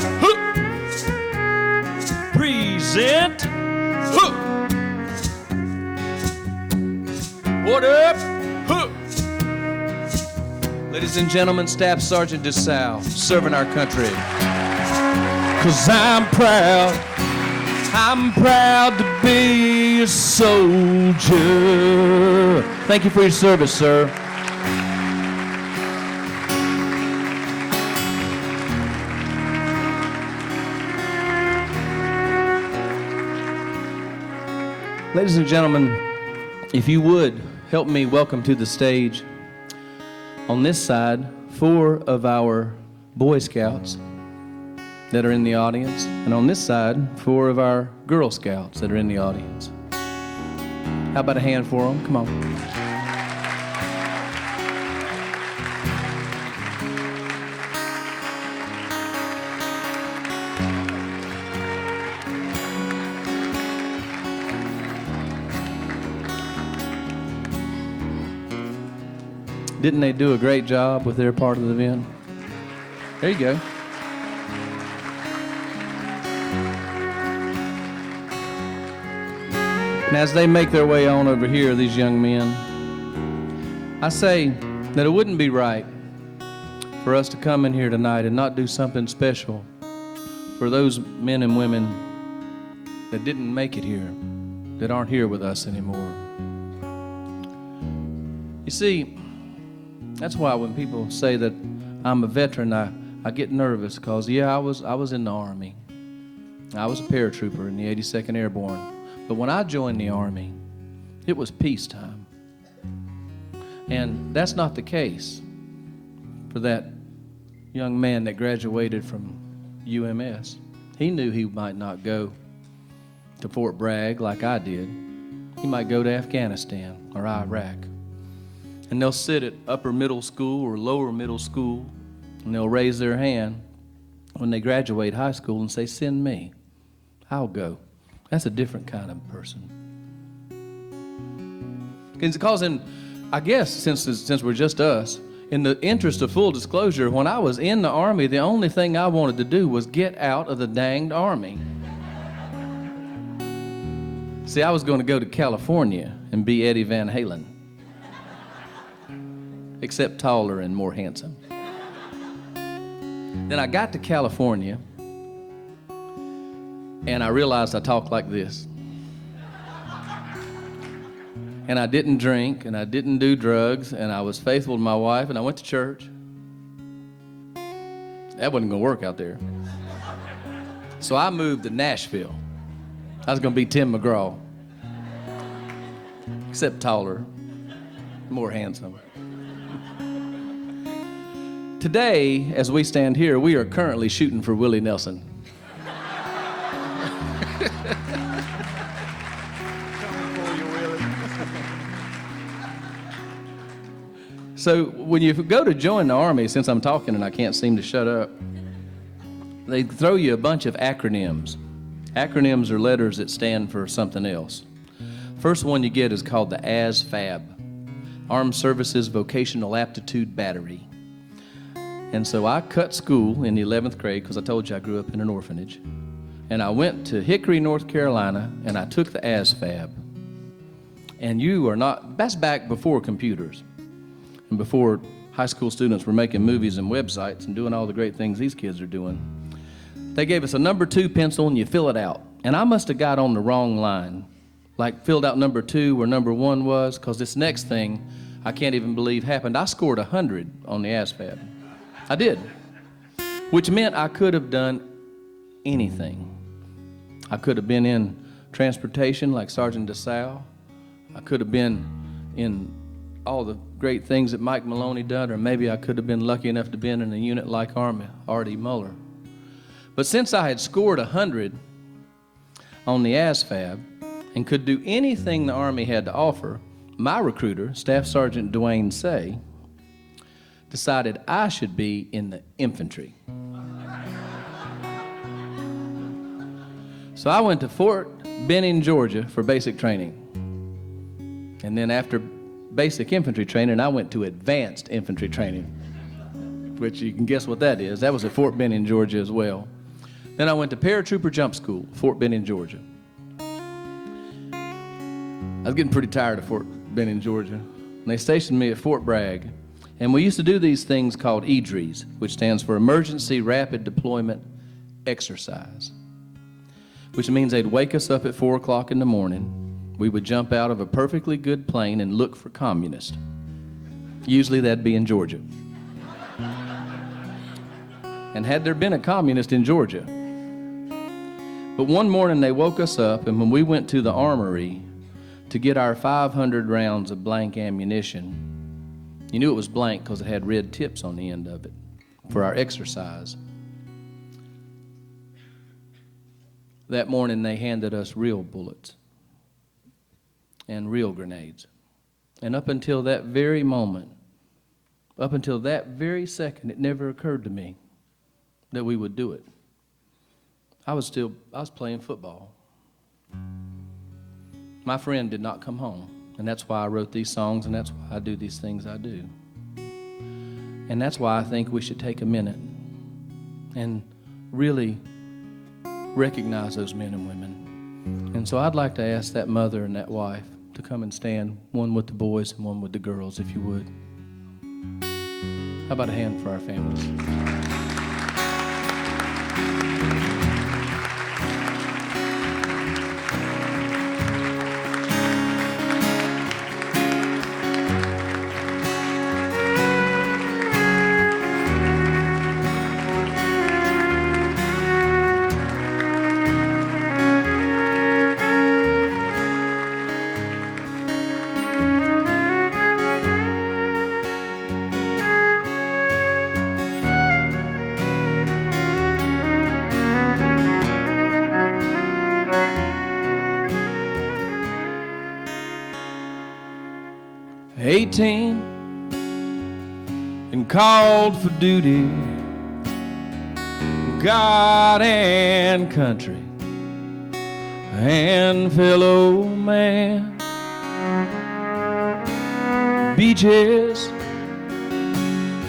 present, what up, Ladies and gentlemen, Staff Sergeant DeSalle, serving our country. 'Cause I'm proud to be a soldier. Thank you for your service, sir. Ladies and gentlemen, if you would help me welcome to the stage, on this side, 4 of our Boy Scouts that are in the audience, and on this side, 4 of our Girl Scouts that are in the audience. How about a hand for them? Come on. Didn't they do a great job with their part of the event? There you go. And as they make their way on over here, these young men, I say that it wouldn't be right for us to come in here tonight and not do something special for those men and women that didn't make it here, that aren't here with us anymore. You see, that's why when people say that I'm a veteran, I get nervous, because I was in the Army. I was a paratrooper in the 82nd Airborne. But when I joined the Army, it was peacetime. And that's not the case for that young man that graduated from UMS. He knew he might not go to Fort Bragg like I did. He might go to Afghanistan or Iraq. And they'll sit at upper middle school or lower middle school, and they'll raise their hand when they graduate high school and say, "Send me. I'll go." That's a different kind of person. Because I guess since we're just us, in the interest of full disclosure, when I was in the Army, the only thing I wanted to do was get out of the danged Army. See, I was going to go to California and be Eddie Van Halen. Except taller and more handsome. Then I got to California, and I realized I talked like this. And I didn't drink, and I didn't do drugs, and I was faithful to my wife, and I went to church. That wasn't gonna work out there. So I moved to Nashville. I was gonna be Tim McGraw. Except taller, more handsome. Today, as we stand here, we are currently shooting for Willie Nelson. So when you go to join the Army, since I'm talking and I can't seem to shut up, they throw you a bunch of acronyms. Acronyms are letters that stand for something else. First one you get is called the ASVAB, Armed Services Vocational Aptitude Battery. And so I cut school in the 11th grade, because I told you I grew up in an orphanage. And I went to Hickory, North Carolina, and I took the ASVAB. And you are not, that's back before computers and before high school students were making movies and websites and doing all the great things these kids are doing. They gave us a number 2 pencil and you fill it out. And I must have got on the wrong line, like filled out number 2 where number 1 was, because this next thing I can't even believe happened. I scored 100 on the ASVAB. I did, which meant I could have done anything. I could have been in transportation like Sergeant DeSalle. I could have been in all the great things that Mike Maloney done, or maybe I could have been lucky enough to be in a unit like Artie Muller. But since I had scored 100 on the ASVAB and could do anything the Army had to offer, my recruiter, Staff Sergeant Dwayne Say, decided I should be in the infantry. So I went to Fort Benning, Georgia for basic training. And then after basic infantry training, I went to advanced infantry training, which you can guess what that is. That was at Fort Benning, Georgia as well. Then I went to paratrooper jump school, Fort Benning, Georgia. I was getting pretty tired of Fort Benning, Georgia. And they stationed me at Fort Bragg. And we used to do these things called EDRES, which stands for Emergency Rapid Deployment Exercise, which means they'd wake us up at 4 o'clock in the morning. We would jump out of a perfectly good plane and look for communists. Usually that'd be in Georgia. And had there been a communist in Georgia. But one morning they woke us up, and when we went to the armory to get our 500 rounds of blank ammunition, you knew it was blank because it had red tips on the end of it for our exercise. That morning they handed us real bullets and real grenades. And up until that very moment, up until that very second, it never occurred to me that we would do it. I was playing football. My friend did not come home, and that's why I wrote these songs, and that's why I do these things I do. And that's why I think we should take a minute and really recognize those men and women. And so I'd like to ask that mother and that wife to come and stand, one with the boys and one with the girls, if you would. How about a hand for our families? 18 and called for duty, God and country and fellow man. Beaches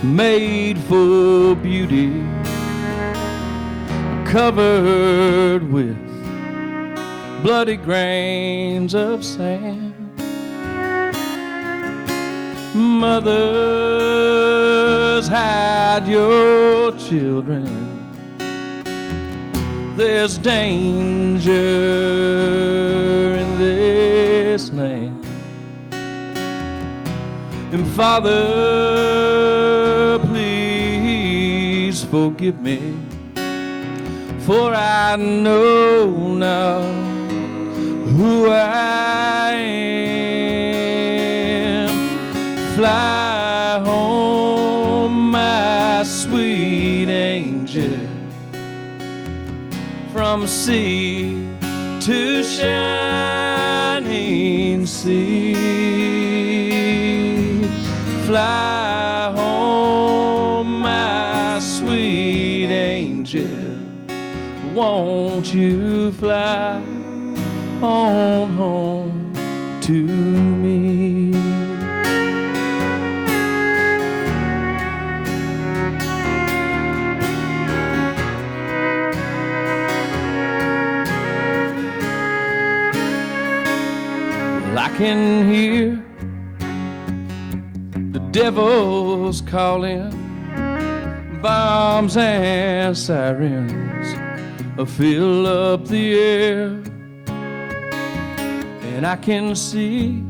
made for beauty, covered with bloody grains of sand. Mothers, hide your children, there's danger in this land. And Father, please forgive me, for I know now who I am. Fly home, my sweet angel, from sea to shining sea. Fly home, my sweet angel, won't you fly on home to me? Well, I can hear the devil's calling, bombs and sirens fill up the air, and I can see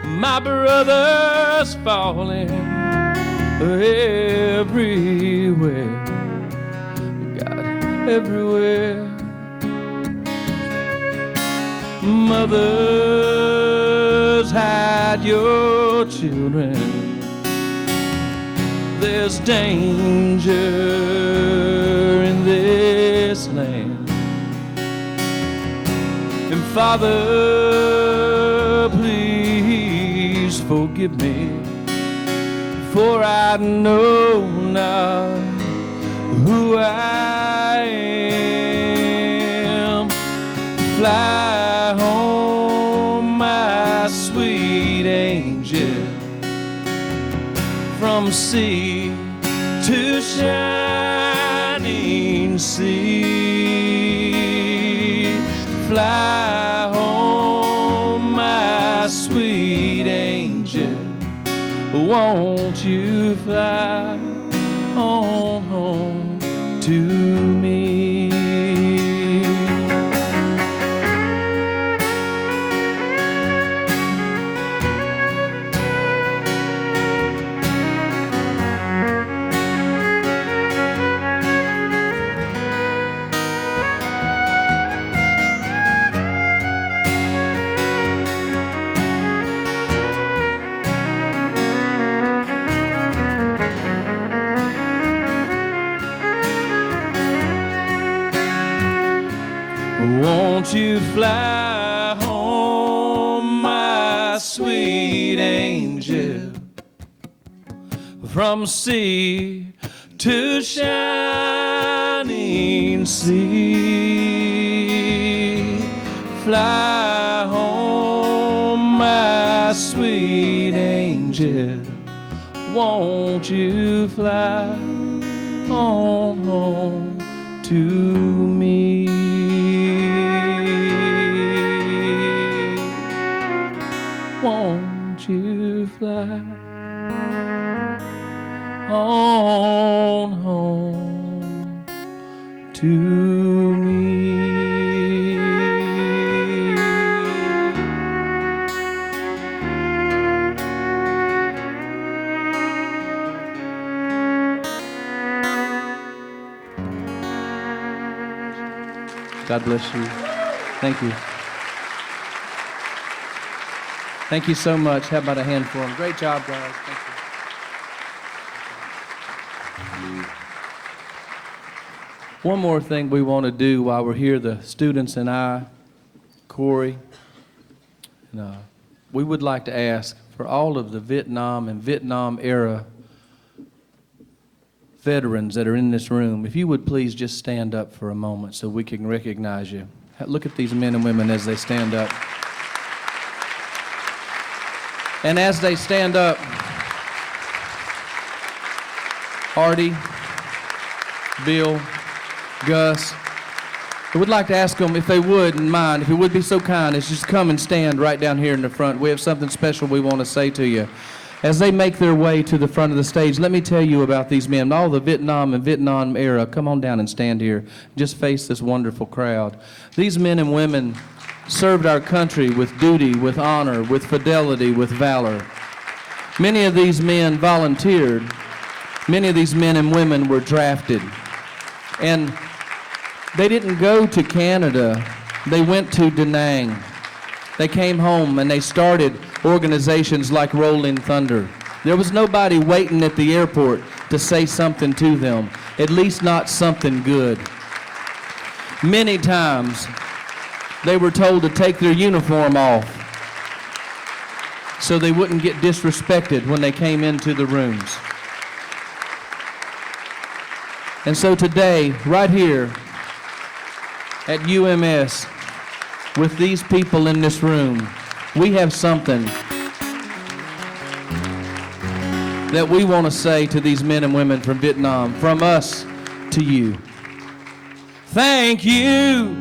my brothers falling everywhere, God, everywhere. Mothers, hide your children, there's danger in this land. And Father, please forgive me, for I know not who I am. Fly home, my sweet angel, from sea to shining sea. Fly home, my sweet angel, won't you fly on home to me? Won't you fly home, my sweet angel, from sea to shining sea. Fly home, my sweet angel, won't you fly on home to me? Won't you fly on home to me? God bless you. Thank you. Thank you so much. How about a hand for them? Great job, guys. Thank you. One more thing we want to do while we're here, the students and I, Corey, and we would like to ask for all of the Vietnam and Vietnam era veterans that are in this room, if you would please just stand up for a moment so we can recognize you. Look at these men and women as they stand up. And as they stand up, Artie, Bill, Gus, I would like to ask them if they wouldn't mind, if you would be so kind, as just come and stand right down here in the front. We have something special we want to say to you. As they make their way to the front of the stage, let me tell you about these men. All the Vietnam and Vietnam era, come on down and stand here. Just face this wonderful crowd. These men and women served our country with duty, with honor, with fidelity, with valor. Many of these men volunteered. Many of these men and women were drafted. And they didn't go to Canada. They went to Da Nang. They came home and they started organizations like Rolling Thunder. There was nobody waiting at the airport to say something to them, at least not something good. Many times, they were told to take their uniform off so they wouldn't get disrespected when they came into the rooms. And so today, right here at UMS, with these people in this room, we have something that we want to say to these men and women from Vietnam, from us to you. Thank you.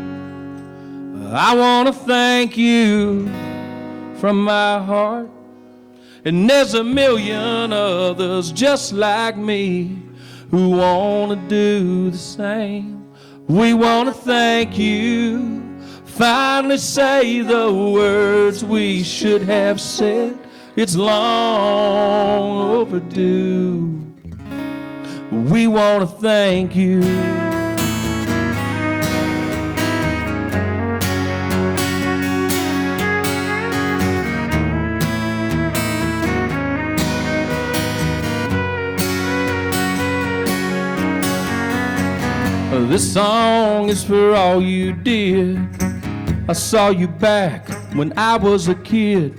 I want to thank you from my heart. And there's a million others just like me who want to do the same. We want to thank you. Finally say the words we should have said. It's long overdue. We want to thank you. This song is for all you did. I saw you back when I was a kid.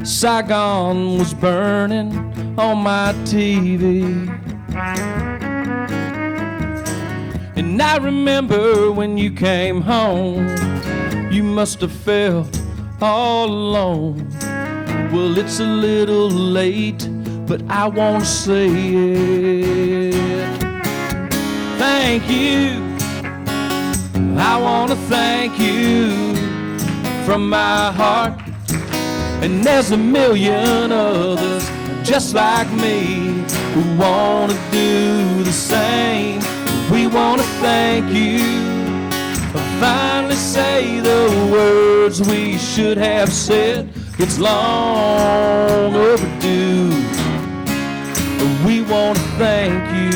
Saigon was burning on my TV. And I remember when you came home, you must have felt all alone. Well, it's a little late, but I won't say it. Thank you. I want to thank you from my heart. And there's a million others just like me who want to do the same. We want to thank you. Finally say the words we should have said. It's long overdue. We want to thank you.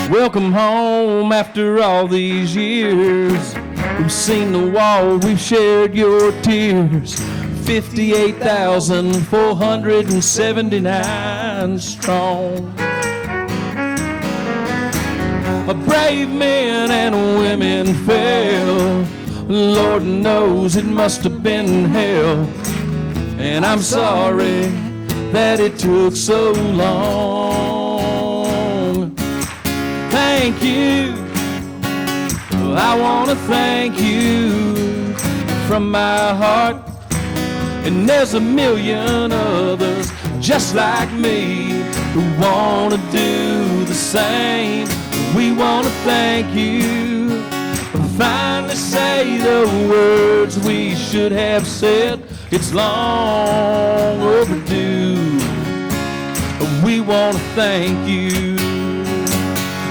Welcome home after all these years. We've seen the wall, we've shared your tears. 58,479 strong. Brave men and women fell. Lord knows it must have been hell. And I'm sorry that it took so long. Thank you. I want to thank you from my heart. And there's a million others just like me who want to do the same. We want to thank you. Finally say the words we should have said. It's long overdue. We want to thank you.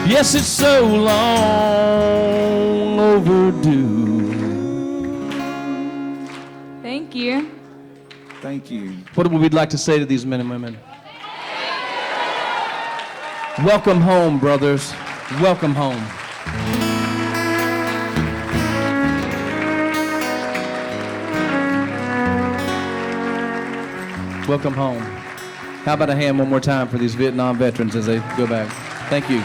Yes, it's so long overdue. Thank you. Thank you. What would we like to say to these men and women? Welcome home, brothers. Welcome home. Welcome home. How about a hand one more time for these Vietnam veterans as they go back? Thank you.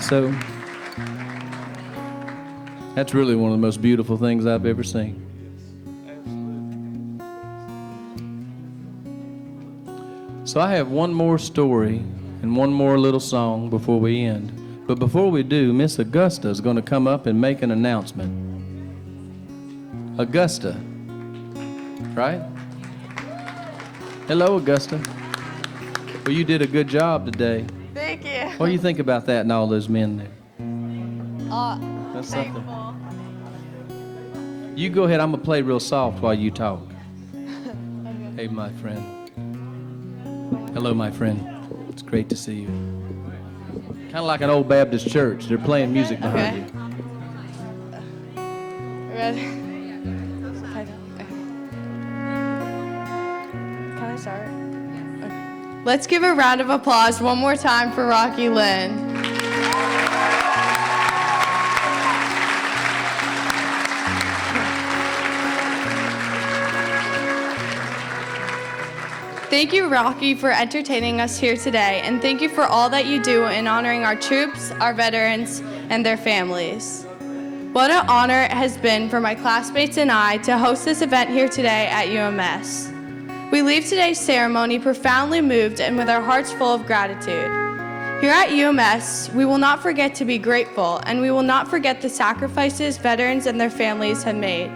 So, that's really one of the most beautiful things I've ever seen. So I have one more story and one more little song before we end. But before we do, Miss Augusta is going to come up and make an announcement. Augusta, right? Hello, Augusta. Well, you did a good job today. Thank you. What do you think about that and all those men there? That's thankful. something. You go ahead. I'm going to play real soft while you talk. Okay. Hey, my friend. Hello, my friend. It's great to see you. Kind of like an old Baptist church. They're playing music behind you. Ready? Can I start? Okay. Let's give a round of applause one more time for Rocky Lynn. Thank you, Rocky, for entertaining us here today, and thank you for all that you do in honoring our troops, our veterans, and their families. What an honor it has been for my classmates and I to host this event here today at UMS. We leave today's ceremony profoundly moved and with our hearts full of gratitude. Here at UMS, we will not forget to be grateful, and we will not forget the sacrifices veterans and their families have made.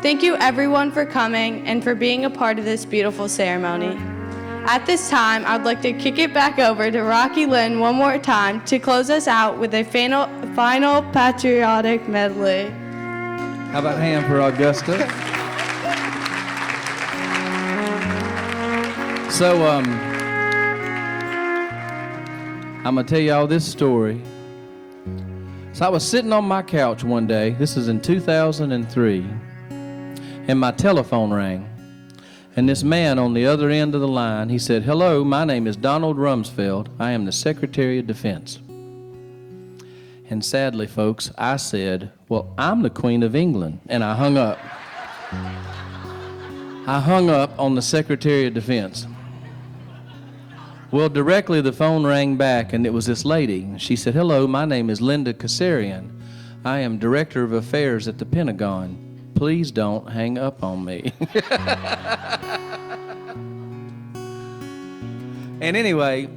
Thank you everyone for coming and for being a part of this beautiful ceremony. At this time, I'd like to kick it back over to Rocky Lynn one more time to close us out with a final patriotic medley. How about a hand for Augusta? So, I'm going to tell y'all this story. So I was sitting on my couch one day, this is in 2003, and my telephone rang. And this man on the other end of the line, he said, "Hello, my name is Donald Rumsfeld. I am the Secretary of Defense." And sadly, folks, I said, "Well, I'm the Queen of England." And I hung up. I hung up on the Secretary of Defense. Well, directly the phone rang back, and it was this lady. She said, "Hello, my name is Linda Kassarian. I am Director of Affairs at the Pentagon. Please don't hang up on me." And anyway,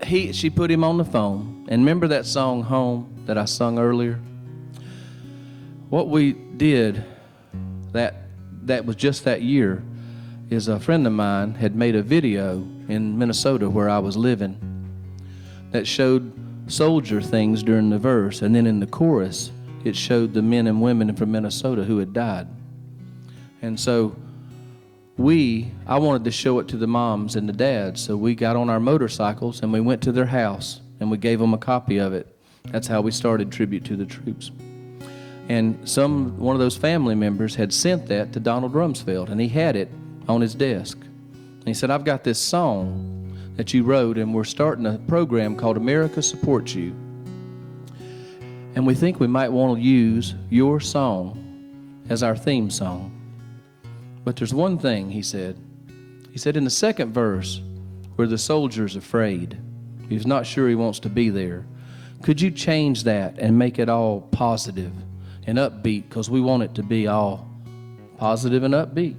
she put him on the phone. And remember that song, Home, that I sung earlier? What we did that was just that year is a friend of mine had made a video in Minnesota where I was living that showed soldier things during the verse, and then in the chorus it showed the men and women from Minnesota who had died. And so I wanted to show it to the moms and the dads, so we got on our motorcycles and we went to their house and we gave them a copy of it. That's how we started Tribute to the Troops. And one of those family members had sent that to Donald Rumsfeld, and he had it on his desk. And he said, "I've got this song that you wrote, and we're starting a program called America Supports You. And we think we might want to use your song as our theme song. But there's one thing," he said. He said, "in the second verse, where the soldier's afraid, he's not sure he wants to be there, could you change that and make it all positive and upbeat, because we want it to be all positive and upbeat."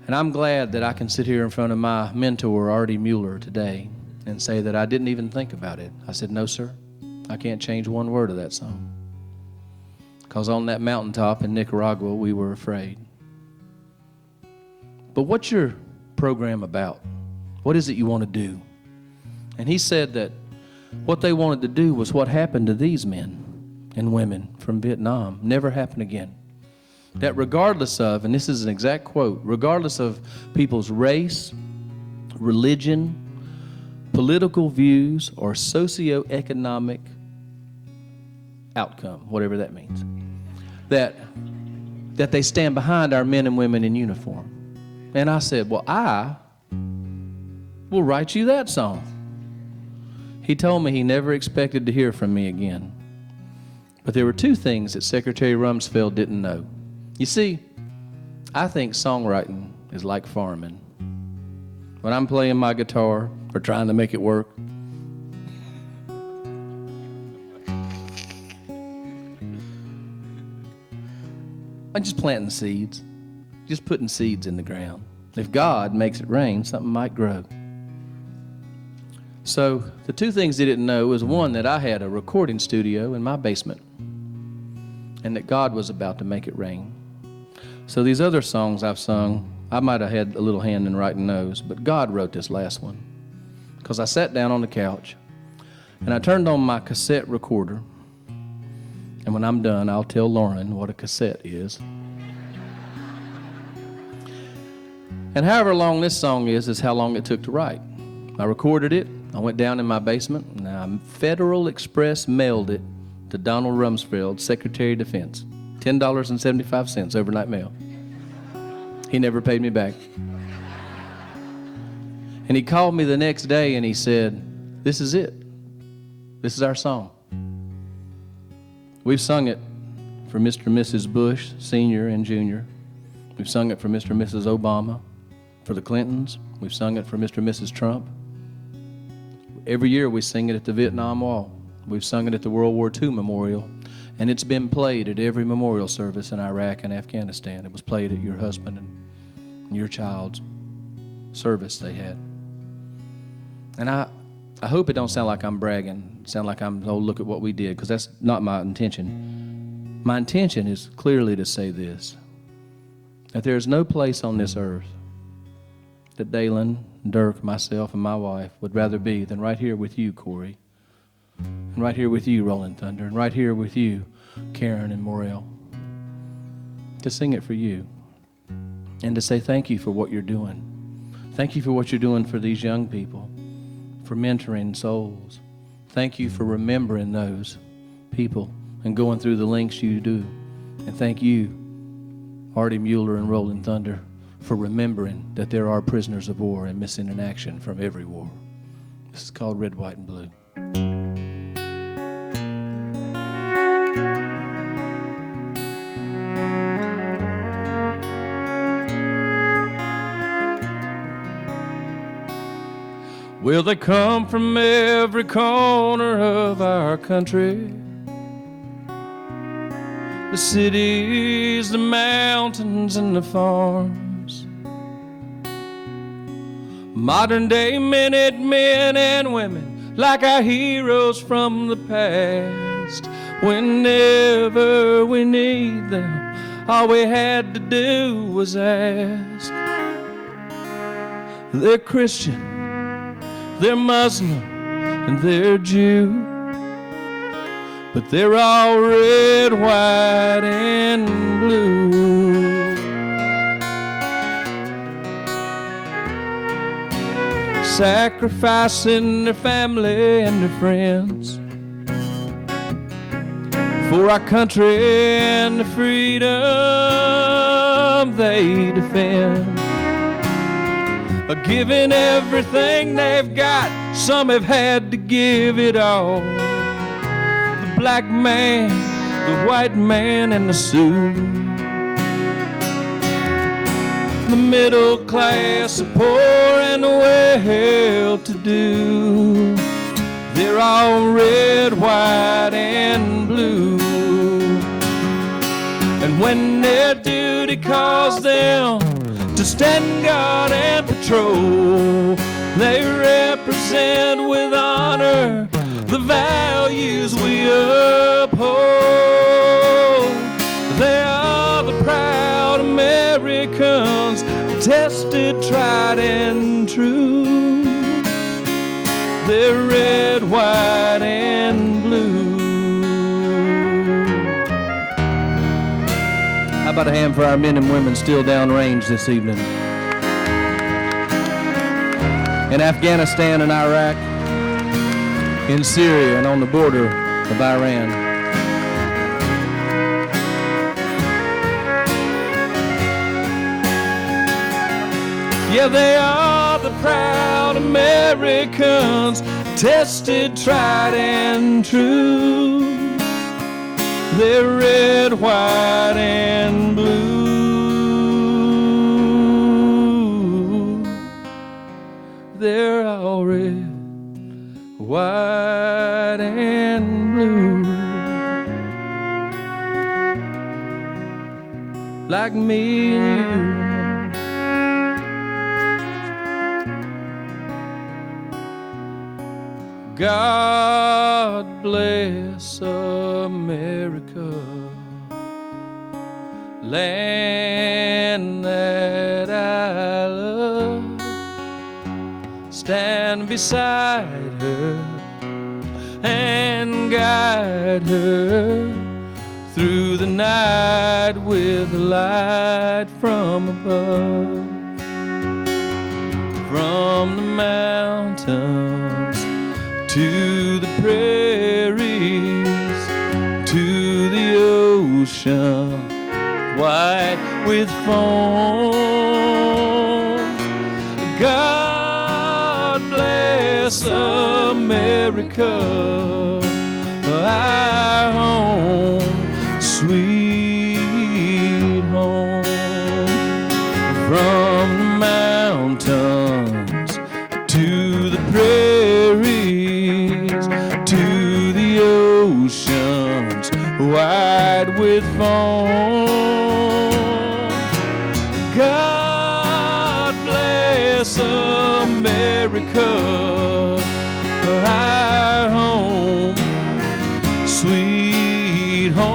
And I'm glad that I can sit here in front of my mentor, Artie Mueller, today and say that I didn't even think about it. I said, "No, sir, I can't change one word of that song. Because on that mountaintop in Nicaragua, we were afraid." But what's your program about? What is it you want to do? And he said that what they wanted to do was what happened to these men and women from Vietnam never happen again. That regardless of, and this is an exact quote, regardless of people's race, religion, political views, or socioeconomic outcome, whatever that means, that they stand behind our men and women in uniform. And I said, "Well, I will write you that song." He told me he never expected to hear from me again. But there were two things that Secretary Rumsfeld didn't know. You see, I think songwriting is like farming. When I'm playing my guitar or trying to make it work, I'm just planting seeds, just putting seeds in the ground. If God makes it rain, something might grow. So the two things they didn't know was, one, that I had a recording studio in my basement and that God was about to make it rain. So these other songs I've sung, I might have had a little hand in writing those, but God wrote this last one. Because I sat down on the couch and I turned on my cassette recorder, and when I'm done, I'll tell Lauren what a cassette is. And however long this song is how long it took to write. I recorded it, I went down in my basement, and I Federal Express mailed it to Donald Rumsfeld, Secretary of Defense. $10.75 overnight mail. He never paid me back. And he called me the next day and he said, "This is it. This is our song. We've sung it for Mr. and Mrs. Bush, Sr. and Jr. We've sung it for Mr. and Mrs. Obama, for the Clintons. We've sung it for Mr. and Mrs. Trump. Every year we sing it at the Vietnam Wall. We've sung it at the World War II Memorial. And it's been played at every memorial service in Iraq and Afghanistan. It was played at your husband and your child's service they had. And I hope it don't sound like I'm bragging, sound like I'm, oh, look at what we did, because that's not my intention. My intention is clearly to say this, that there is no place on this earth that Dalen, Dirk, myself, and my wife would rather be than right here with you, Corey, and right here with you, Rolling Thunder, and right here with you, Karen and Morel, to sing it for you and to say thank you for what you're doing. Thank you for what you're doing for these young people, for mentoring souls. Thank you for remembering those people and going through the lengths you do. And thank you, Artie Mueller and Rolling Thunder, for remembering that there are prisoners of war and missing in action from every war. This is called Red, White, and Blue. Well, they come from every corner of our country. The cities, the mountains, and the farms. Modern day Minutemen and women, like our heroes from the past. Whenever we need them, all we had to do was ask. They're Christian, they're Muslim, and they're Jew, but they're all red, white, and blue. Sacrificing their family and their friends for our country and the freedom they defend. Giving everything they've got, some have had to give it all. The black man, the white man, and the Sioux. The middle class, the poor, and the well-to-do. They're all red, white, and blue. And when their duty calls them to stand guard and patrol, they represent with honor the values we uphold. They are the proud Americans, tested, tried, and true. They're red, white, and blue. How about a hand for our men and women still downrange this evening? In Afghanistan and Iraq, in Syria and on the border of Iran. Yeah, they are the proud Americans, tested, tried, and true. They're red, white, and blue. They're all red, white, and blue. Like me and you. God bless America, land that I love. Stand beside her and guide her through the night with a light from above. From the mountains to the prairies, to the ocean, white with foam. God bless America, our home, sweet home. from the mountains to the prairies to the oceans wide with foam. God bless America, our home, sweet home.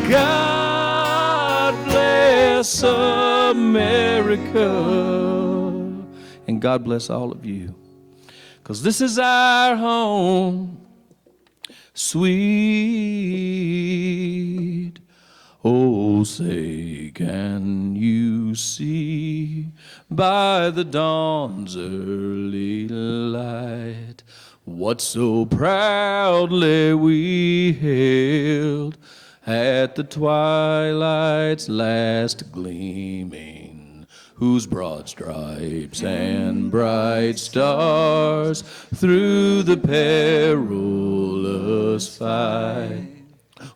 God bless America, and God bless all of you, 'cause this is our home, sweet. Oh, say, can you see by the dawn's early light what so proudly we hailed at the twilight's last gleaming, whose broad stripes and bright stars through the perilous fight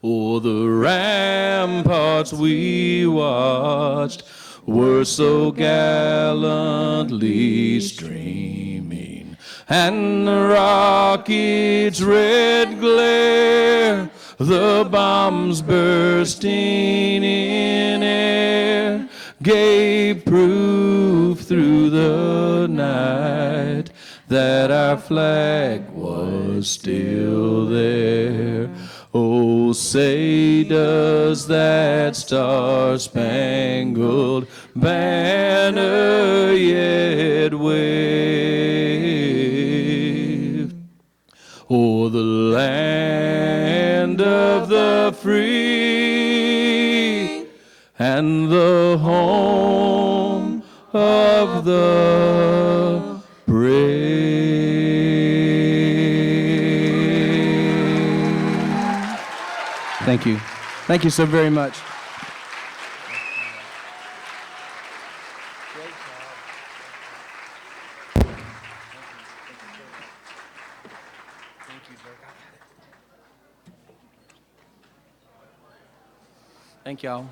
o'er the ramparts we watched were so gallantly streaming, and the rocket's red glare, the bombs bursting in air, gave proof through the night that our flag was still there. Oh, say, does that star-spangled banner yet wave o'er the land of the free and the home of the brave? Thank you. Thank you so very much. Thank y'all.